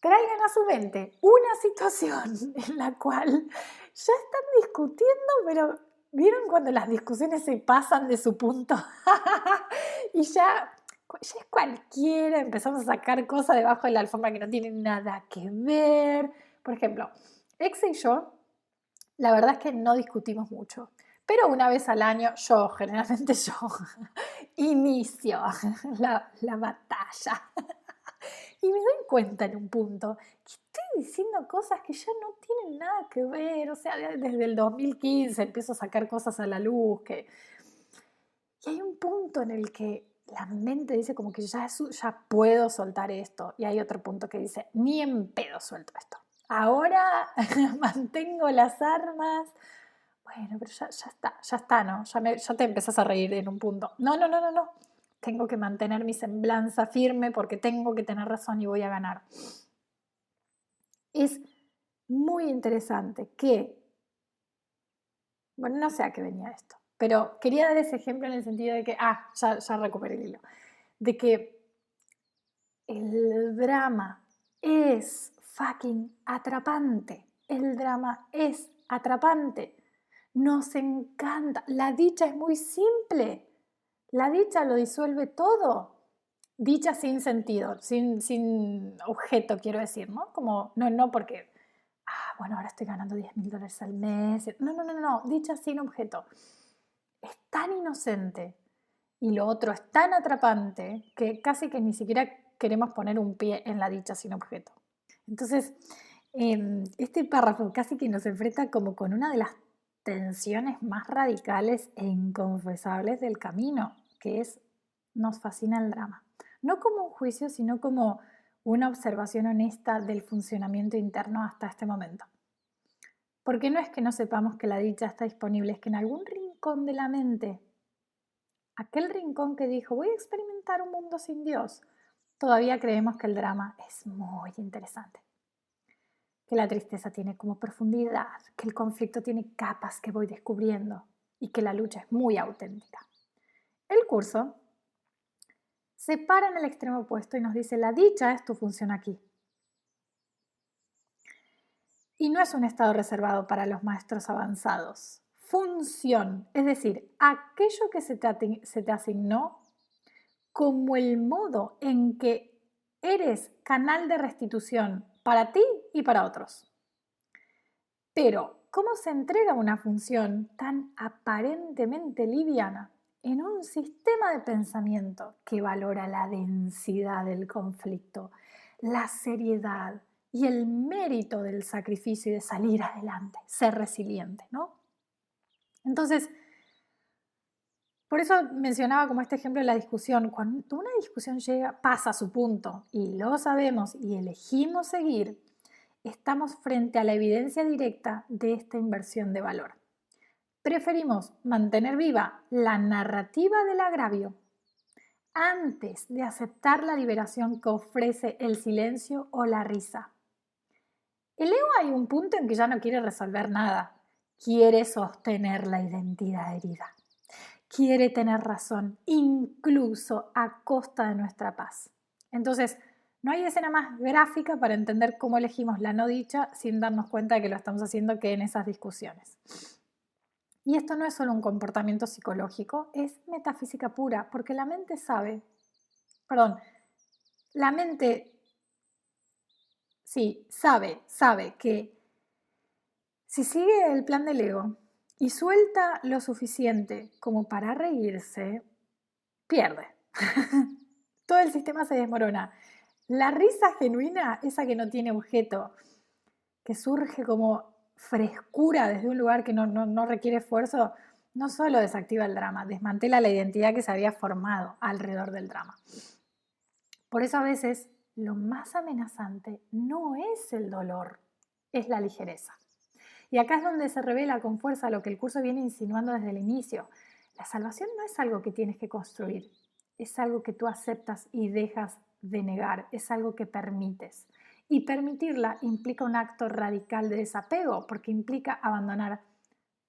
Traigan a su mente una situación en la cual ya están discutiendo, pero ¿vieron cuando las discusiones se pasan de su punto? Y ya es cualquiera, empezamos a sacar cosas debajo de la alfombra que no tienen nada que ver. Por ejemplo, Exe y yo, la verdad es que no discutimos mucho, pero una vez al año, generalmente yo, inicio la batalla. Y me doy cuenta en un punto que estoy diciendo cosas que ya no tienen nada que ver, o sea, desde el 2015 empiezo a sacar cosas a la luz, y hay un punto en el que la mente dice como que ya puedo soltar esto, y hay otro punto que dice, ni en pedo suelto esto. Ahora mantengo las armas. Bueno, pero ya está, ¿no? Ya te empezás a reír en un punto. No. Tengo que mantener mi semblanza firme porque tengo que tener razón y voy a ganar. Es muy interesante que, bueno, no sé a qué venía esto, pero quería dar ese ejemplo en el sentido de que, ya recuperé el hilo, de que el drama es fucking atrapante. El drama es atrapante. Nos encanta. La dicha es muy simple. La dicha lo disuelve todo. Dicha sin sentido, sin objeto, quiero decir, ¿no? Como, no porque, bueno, ahora estoy ganando $10,000 al mes. No. Dicha sin objeto. Es tan inocente y lo otro es tan atrapante que casi que ni siquiera queremos poner un pie en la dicha sin objeto. Entonces, este párrafo casi que nos enfrenta como con una de las tensiones más radicales e inconfesables del camino, que es, nos fascina el drama. No como un juicio, sino como una observación honesta del funcionamiento interno hasta este momento. Porque no es que no sepamos que la dicha está disponible, es que en algún rincón de la mente, aquel rincón que dijo, voy a experimentar un mundo sin Dios, todavía creemos que el drama es muy interesante, que la tristeza tiene como profundidad, que el conflicto tiene capas que voy descubriendo y que la lucha es muy auténtica. El curso se para en el extremo opuesto y nos dice, la dicha es tu función aquí. Y no es un estado reservado para los maestros avanzados. Función, es decir, aquello que se te asignó como el modo en que eres canal de restitución para ti y para otros. Pero, ¿cómo se entrega una función tan aparentemente liviana en un sistema de pensamiento que valora la densidad del conflicto, la seriedad y el mérito del sacrificio y de salir adelante, ser resiliente, ¿no? Entonces, por eso mencionaba como este ejemplo de la discusión. Cuando una discusión pasa a su punto y lo sabemos y elegimos seguir, estamos frente a la evidencia directa de esta inversión de valor. Preferimos mantener viva la narrativa del agravio antes de aceptar la liberación que ofrece el silencio o la risa. El ego hay un punto en que ya no quiere resolver nada, quiere sostener la identidad herida. Quiere tener razón, incluso a costa de nuestra paz. Entonces, No hay escena más gráfica para entender cómo elegimos la no dicha sin darnos cuenta de que lo estamos haciendo que en esas discusiones. Y esto no es solo un comportamiento psicológico, es metafísica pura, porque la mente sabe, la mente sí, sabe que si sigue el plan del ego y suelta lo suficiente como para reírse, pierde. Todo el sistema se desmorona. La risa genuina, esa que no tiene objeto, que surge como frescura desde un lugar que no requiere esfuerzo, no solo desactiva el drama, desmantela la identidad que se había formado alrededor del drama. Por eso a veces lo más amenazante no es el dolor, es la ligereza. Y acá es donde se revela con fuerza lo que el curso viene insinuando desde el inicio. La salvación no es algo que tienes que construir, es algo que tú aceptas y dejas de negar, es algo que permites. Y permitirla implica un acto radical de desapego, porque implica abandonar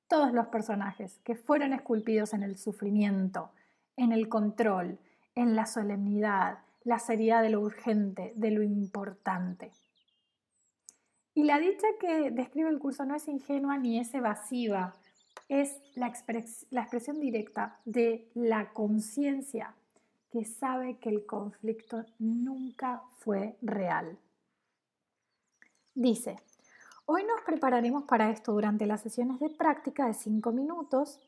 todos los personajes que fueron esculpidos en el sufrimiento, en el control, en la solemnidad, la seriedad de lo urgente, de lo importante. Y la dicha que describe el curso no es ingenua ni es evasiva, es la expresión directa de la conciencia que sabe que el conflicto nunca fue real. Dice, hoy nos prepararemos para esto durante las sesiones de práctica de 5 minutos,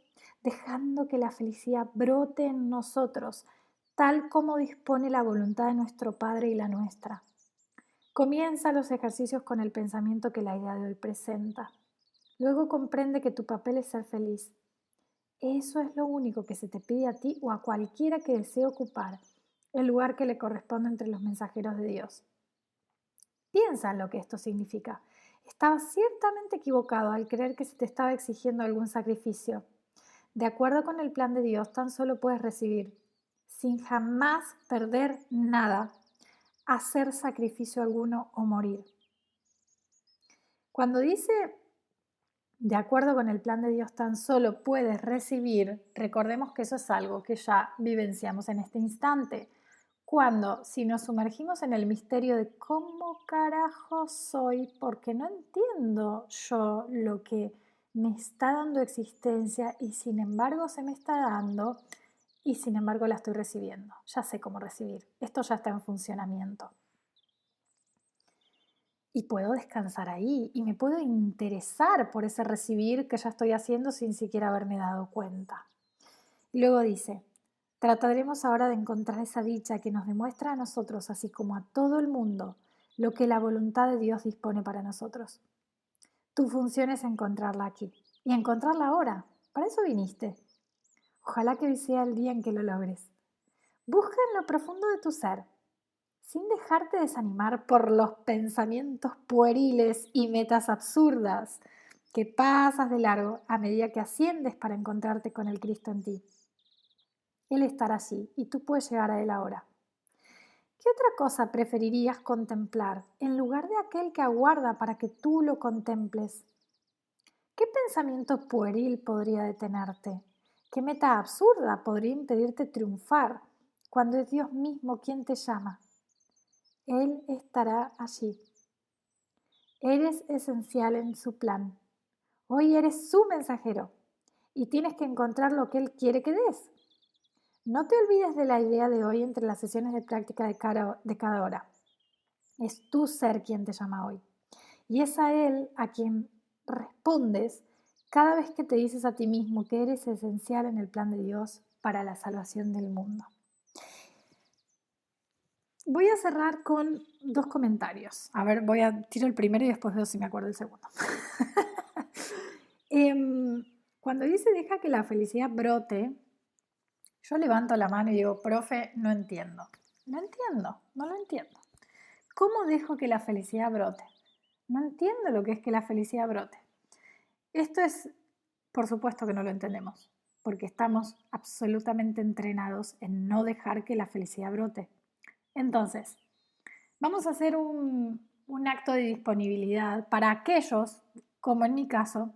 dejando que la felicidad brote en nosotros, tal como dispone la voluntad de nuestro Padre y la nuestra. Comienza los ejercicios con el pensamiento que la idea de hoy presenta. Luego comprende que tu papel es ser feliz. Eso es lo único que se te pide a ti o a cualquiera que desee ocupar el lugar que le corresponde entre los mensajeros de Dios. Piensa en lo que esto significa. Estabas ciertamente equivocado al creer que se te estaba exigiendo algún sacrificio. De acuerdo con el plan de Dios, tan solo puedes recibir, sin jamás perder nada, hacer sacrificio alguno o morir. Cuando dice, de acuerdo con el plan de Dios, tan solo puedes recibir, recordemos que eso es algo que ya vivenciamos en este instante. Cuando, si nos sumergimos en el misterio de cómo carajo soy, porque no entiendo yo lo que me está dando existencia y sin embargo se me está dando y sin embargo la estoy recibiendo. Ya sé cómo recibir. Esto ya está en funcionamiento. Y puedo descansar ahí y me puedo interesar por ese recibir que ya estoy haciendo sin siquiera haberme dado cuenta. Y luego dice, trataremos ahora de encontrar esa dicha que nos demuestra a nosotros, así como a todo el mundo, lo que la voluntad de Dios dispone para nosotros. Tu función es encontrarla aquí y encontrarla ahora. Para eso viniste. Ojalá que hoy sea el día en que lo logres. Busca en lo profundo de tu ser, sin dejarte desanimar por los pensamientos pueriles y metas absurdas que pasas de largo a medida que asciendes para encontrarte con el Cristo en ti. Él estará allí y tú puedes llegar a Él ahora. ¿Qué otra cosa preferirías contemplar en lugar de aquel que aguarda para que tú lo contemples? ¿Qué pensamiento pueril podría detenerte? ¿Qué meta absurda podría impedirte triunfar cuando es Dios mismo quien te llama? Él estará allí. Eres esencial en su plan. Hoy eres su mensajero y tienes que encontrar lo que Él quiere que des. No te olvides de la idea de hoy entre las sesiones de práctica de cada hora. Es tu ser quien te llama hoy. Y es a Él a quien respondes cada vez que te dices a ti mismo que eres esencial en el plan de Dios para la salvación del mundo. Voy a cerrar con 2 comentarios. A ver, tiro el primero y después veo si me acuerdo el segundo. Cuando dice deja que la felicidad brote, yo levanto la mano y digo, profe, no entiendo. No lo entiendo. ¿Cómo dejo que la felicidad brote? No entiendo lo que es que la felicidad brote. Esto es, por supuesto que no lo entendemos, porque estamos absolutamente entrenados en no dejar que la felicidad brote. Entonces, vamos a hacer un acto de disponibilidad para aquellos, como en mi caso,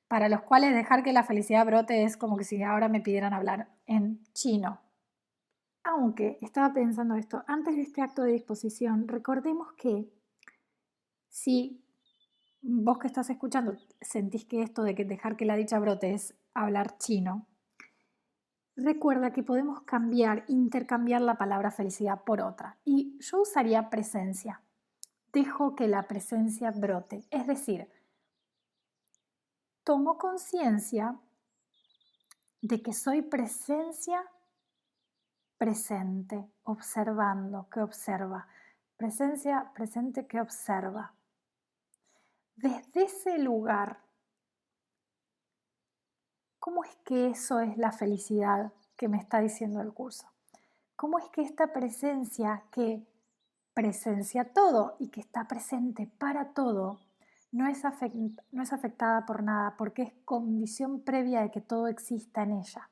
para los cuales dejar que la felicidad brote es como que si ahora me pidieran hablar en chino. Aunque estaba pensando esto, antes de este acto de disposición, recordemos que si vos que estás escuchando sentís que esto de que dejar que la dicha brote es hablar chino, recuerda que podemos intercambiar la palabra felicidad por otra. Y yo usaría presencia. Dejo que la presencia brote. Es decir, tomo conciencia de que soy presencia presente, observando, que observa. Presencia presente que observa. Desde ese lugar, ¿cómo es que eso es la felicidad que me está diciendo el curso? ¿Cómo es que esta presencia que presencia todo y que está presente para todo no es afectada por nada porque es condición previa de que todo exista en ella?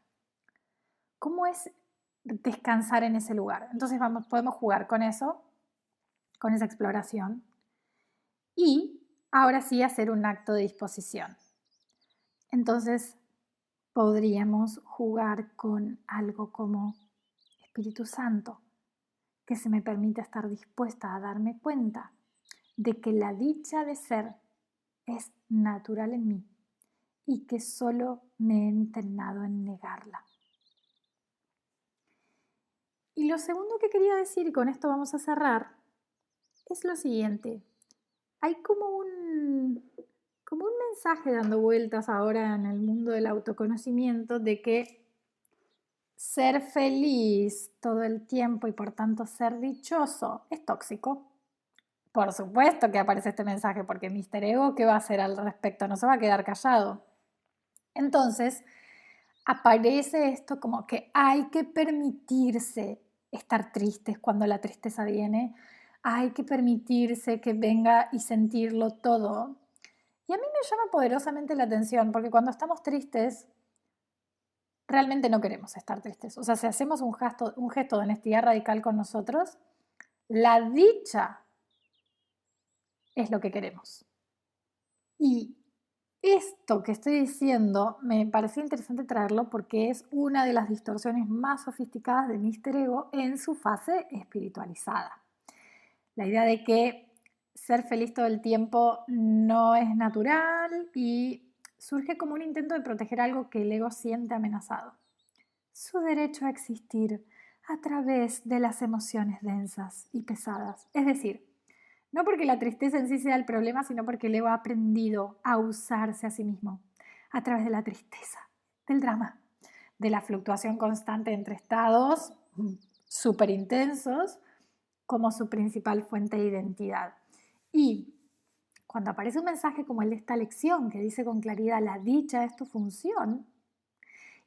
¿Cómo es descansar en ese lugar? Entonces podemos jugar con eso, con esa exploración y ahora sí hacer un acto de disposición. Entonces podríamos jugar con algo como Espíritu Santo, que se me permite estar dispuesta a darme cuenta de que la dicha de ser es natural en mí y que solo me he entrenado en negarla. Y lo segundo que quería decir, y con esto vamos a cerrar, es lo siguiente. Hay como un mensaje dando vueltas ahora en el mundo del autoconocimiento de que ser feliz todo el tiempo y por tanto ser dichoso es tóxico. Por supuesto que aparece este mensaje porque Mr. Ego, ¿qué va a hacer al respecto? No se va a quedar callado. Entonces, aparece esto como que hay que permitirse estar tristes cuando la tristeza viene, hay que permitirse que venga y sentirlo todo. Y a mí me llama poderosamente la atención porque cuando estamos tristes, realmente no queremos estar tristes. O sea, si hacemos un gesto de honestidad radical con nosotros, la dicha es lo que queremos. Y esto que estoy diciendo me pareció interesante traerlo porque es una de las distorsiones más sofisticadas de Mr. Ego en su fase espiritualizada. La idea de que ser feliz todo el tiempo no es natural y surge como un intento de proteger algo que el ego siente amenazado. Su derecho a existir a través de las emociones densas y pesadas. Es decir, no porque la tristeza en sí sea el problema, sino porque el ego ha aprendido a usarse a sí mismo a través de la tristeza, del drama, de la fluctuación constante entre estados súper intensos como su principal fuente de identidad. Y cuando aparece un mensaje como el de esta lección que dice con claridad la dicha es tu función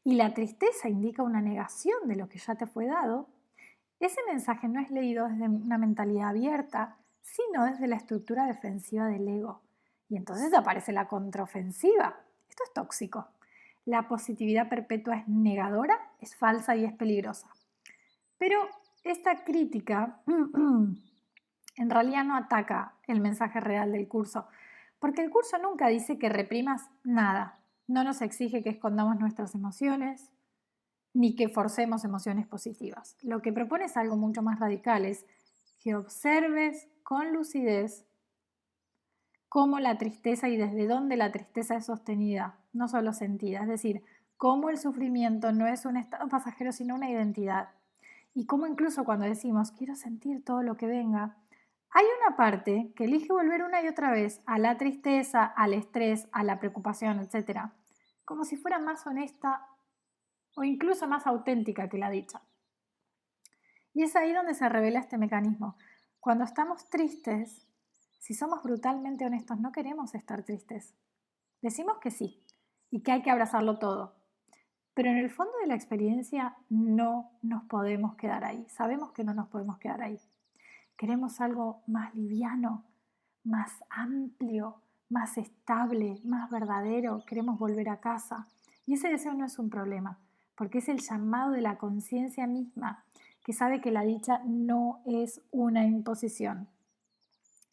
y la tristeza indica una negación de lo que ya te fue dado, ese mensaje no es leído desde una mentalidad abierta, sino desde la estructura defensiva del ego. Y entonces aparece la contraofensiva. Esto es tóxico. La positividad perpetua es negadora, es falsa y es peligrosa. Pero esta crítica en realidad no ataca el mensaje real del curso, porque el curso nunca dice que reprimas nada. No nos exige que escondamos nuestras emociones, ni que forcemos emociones positivas. Lo que propone es algo mucho más radical, es que observes con lucidez cómo la tristeza y desde dónde la tristeza es sostenida, no solo sentida, es decir, cómo el sufrimiento no es un estado pasajero, sino una identidad. Y cómo incluso cuando decimos, quiero sentir todo lo que venga, hay una parte que elige volver una y otra vez a la tristeza, al estrés, a la preocupación, etc., como si fuera más honesta o incluso más auténtica que la dicha. Y es ahí donde se revela este mecanismo. Cuando estamos tristes, si somos brutalmente honestos, no queremos estar tristes. Decimos que sí y que hay que abrazarlo todo. Pero en el fondo de la experiencia no nos podemos quedar ahí. Sabemos que no nos podemos quedar ahí. Queremos algo más liviano, más amplio, más estable, más verdadero. Queremos volver a casa. Y ese deseo no es un problema, porque es el llamado de la conciencia misma, que sabe que la dicha no es una imposición.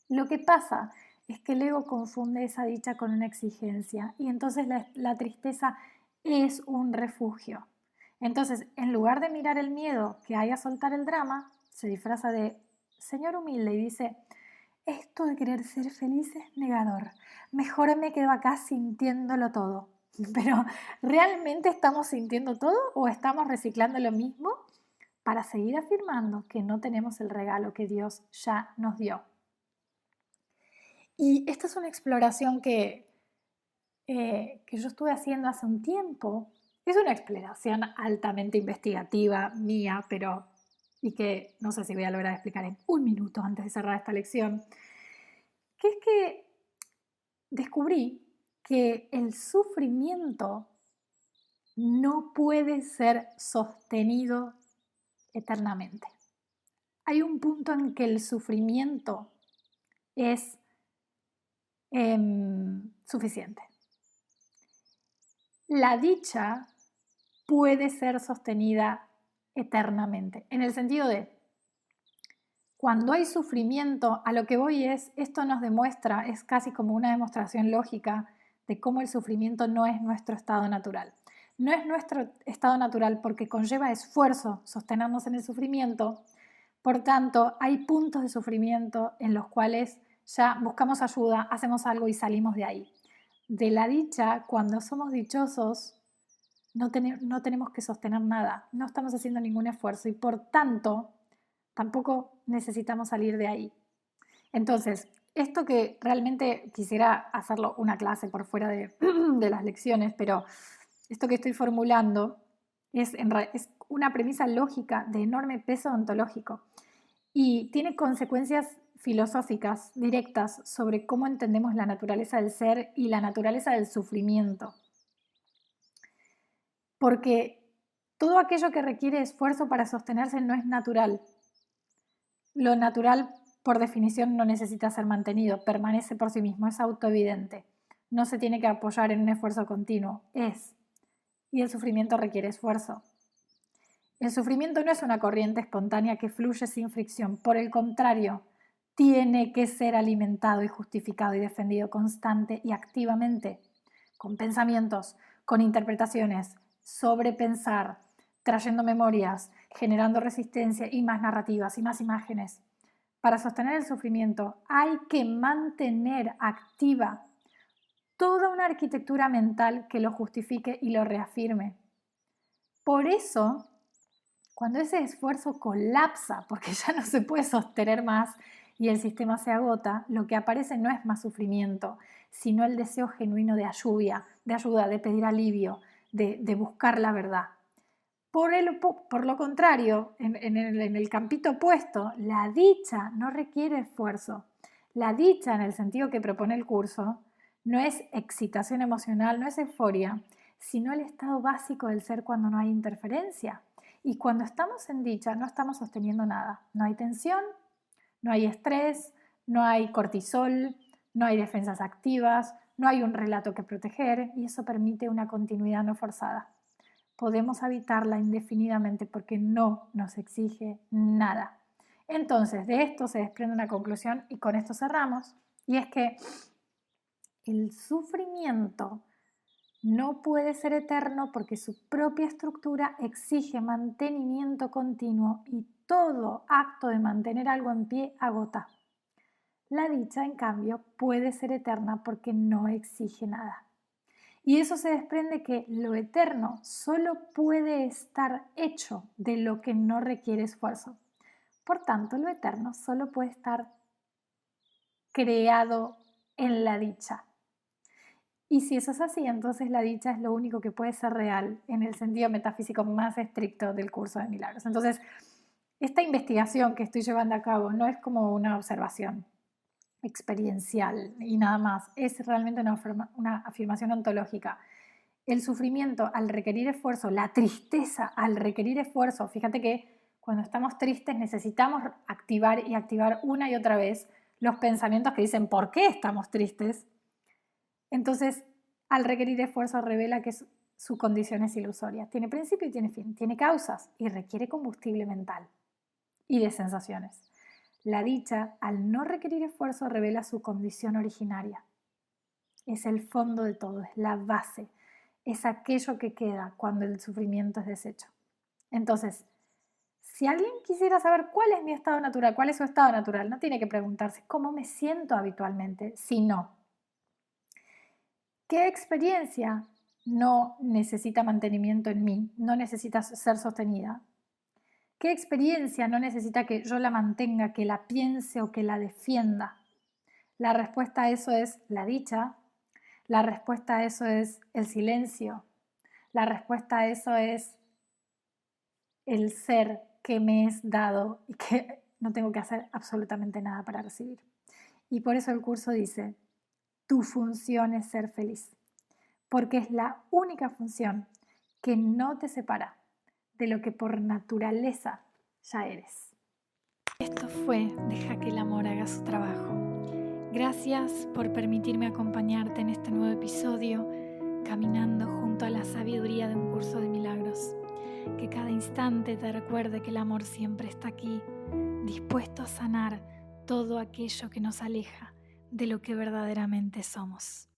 Lo que pasa es que el ego confunde esa dicha con una exigencia y entonces la tristeza es un refugio. Entonces, en lugar de mirar el miedo que hay a soltar el drama, se disfraza de señor humilde y dice, esto de querer ser feliz es negador. Mejor me quedo acá sintiéndolo todo. Pero, ¿realmente estamos sintiendo todo o estamos reciclando lo mismo para seguir afirmando que no tenemos el regalo que Dios ya nos dio? Y esta es una exploración que yo estuve haciendo hace un tiempo. Es una exploración altamente investigativa mía, pero y que no sé si voy a lograr explicar en un minuto antes de cerrar esta lección, que es que descubrí que el sufrimiento no puede ser sostenido eternamente. Hay un punto en que el sufrimiento es suficiente. La dicha puede ser sostenida eternamente, en el sentido de, cuando hay sufrimiento, a lo que voy es, esto nos demuestra, es casi como una demostración lógica de cómo el sufrimiento no es nuestro estado natural. No es nuestro estado natural porque conlleva esfuerzo sostenernos en el sufrimiento. Por tanto, hay puntos de sufrimiento en los cuales ya buscamos ayuda, hacemos algo y salimos de ahí. De la dicha, cuando somos dichosos, no tenemos que sostener nada, no estamos haciendo ningún esfuerzo y por tanto tampoco necesitamos salir de ahí. Entonces, esto que realmente quisiera hacerlo una clase por fuera de las lecciones, pero esto que estoy formulando es una premisa lógica de enorme peso ontológico y tiene consecuencias filosóficas directas sobre cómo entendemos la naturaleza del ser y la naturaleza del sufrimiento. Porque todo aquello que requiere esfuerzo para sostenerse no es natural. Lo natural, por definición, no necesita ser mantenido, permanece por sí mismo, es autoevidente. No se tiene que apoyar en un esfuerzo continuo, es. Y el sufrimiento requiere esfuerzo. El sufrimiento no es una corriente espontánea que fluye sin fricción, por el contrario, tiene que ser alimentado y justificado y defendido constante y activamente, con pensamientos, con interpretaciones, sobrepensar, trayendo memorias, generando resistencia y más narrativas y más imágenes. Para sostener el sufrimiento hay que mantener activa toda una arquitectura mental que lo justifique y lo reafirme. Por eso, cuando ese esfuerzo colapsa, porque ya no se puede sostener más y el sistema se agota, lo que aparece no es más sufrimiento, sino el deseo genuino de ayuda, de pedir alivio, de buscar la verdad. Por lo contrario, en el campito opuesto, la dicha no requiere esfuerzo. La dicha, en el sentido que propone el curso, no es excitación emocional, no es euforia, sino el estado básico del ser cuando no hay interferencia. Y cuando estamos en dicha no estamos sosteniendo nada. No hay tensión, no hay estrés, no hay cortisol, no hay defensas activas, no hay un relato que proteger y eso permite una continuidad no forzada. Podemos habitarla indefinidamente porque no nos exige nada. Entonces, de esto se desprende una conclusión y con esto cerramos, y es que el sufrimiento no puede ser eterno porque su propia estructura exige mantenimiento continuo y todo acto de mantener algo en pie agota. La dicha, en cambio, puede ser eterna porque no exige nada. Y eso se desprende que lo eterno solo puede estar hecho de lo que no requiere esfuerzo. Por tanto, lo eterno solo puede estar creado en la dicha. Y si eso es así, entonces la dicha es lo único que puede ser real en el sentido metafísico más estricto del curso de milagros. Entonces, esta investigación que estoy llevando a cabo no es como una observación experiencial y nada más, es realmente una afirmación ontológica. El sufrimiento al requerir esfuerzo, la tristeza al requerir esfuerzo, fíjate que cuando estamos tristes necesitamos activar y activar una y otra vez los pensamientos que dicen ¿por qué estamos tristes? Entonces, al requerir esfuerzo revela que su condición es ilusoria. Tiene principio y tiene fin, tiene causas y requiere combustible mental y de sensaciones. La dicha, al no requerir esfuerzo, revela su condición originaria. Es el fondo de todo, es la base, es aquello que queda cuando el sufrimiento es deshecho. Entonces, si alguien quisiera saber cuál es mi estado natural, cuál es su estado natural, no tiene que preguntarse cómo me siento habitualmente, sino qué experiencia no necesita mantenimiento en mí, no necesita ser sostenida. ¿Qué experiencia no necesita que yo la mantenga, que la piense o que la defienda? La respuesta a eso es la dicha, la respuesta a eso es el silencio, la respuesta a eso es el ser que me es dado y que no tengo que hacer absolutamente nada para recibir. Y por eso el curso dice, tu función es ser feliz, porque es la única función que no te separa de lo que por naturaleza ya eres. Esto fue Deja que el amor haga su trabajo. Gracias por permitirme acompañarte en este nuevo episodio, caminando junto a la sabiduría de un curso de milagros. Que cada instante te recuerde que el amor siempre está aquí, dispuesto a sanar todo aquello que nos aleja de lo que verdaderamente somos.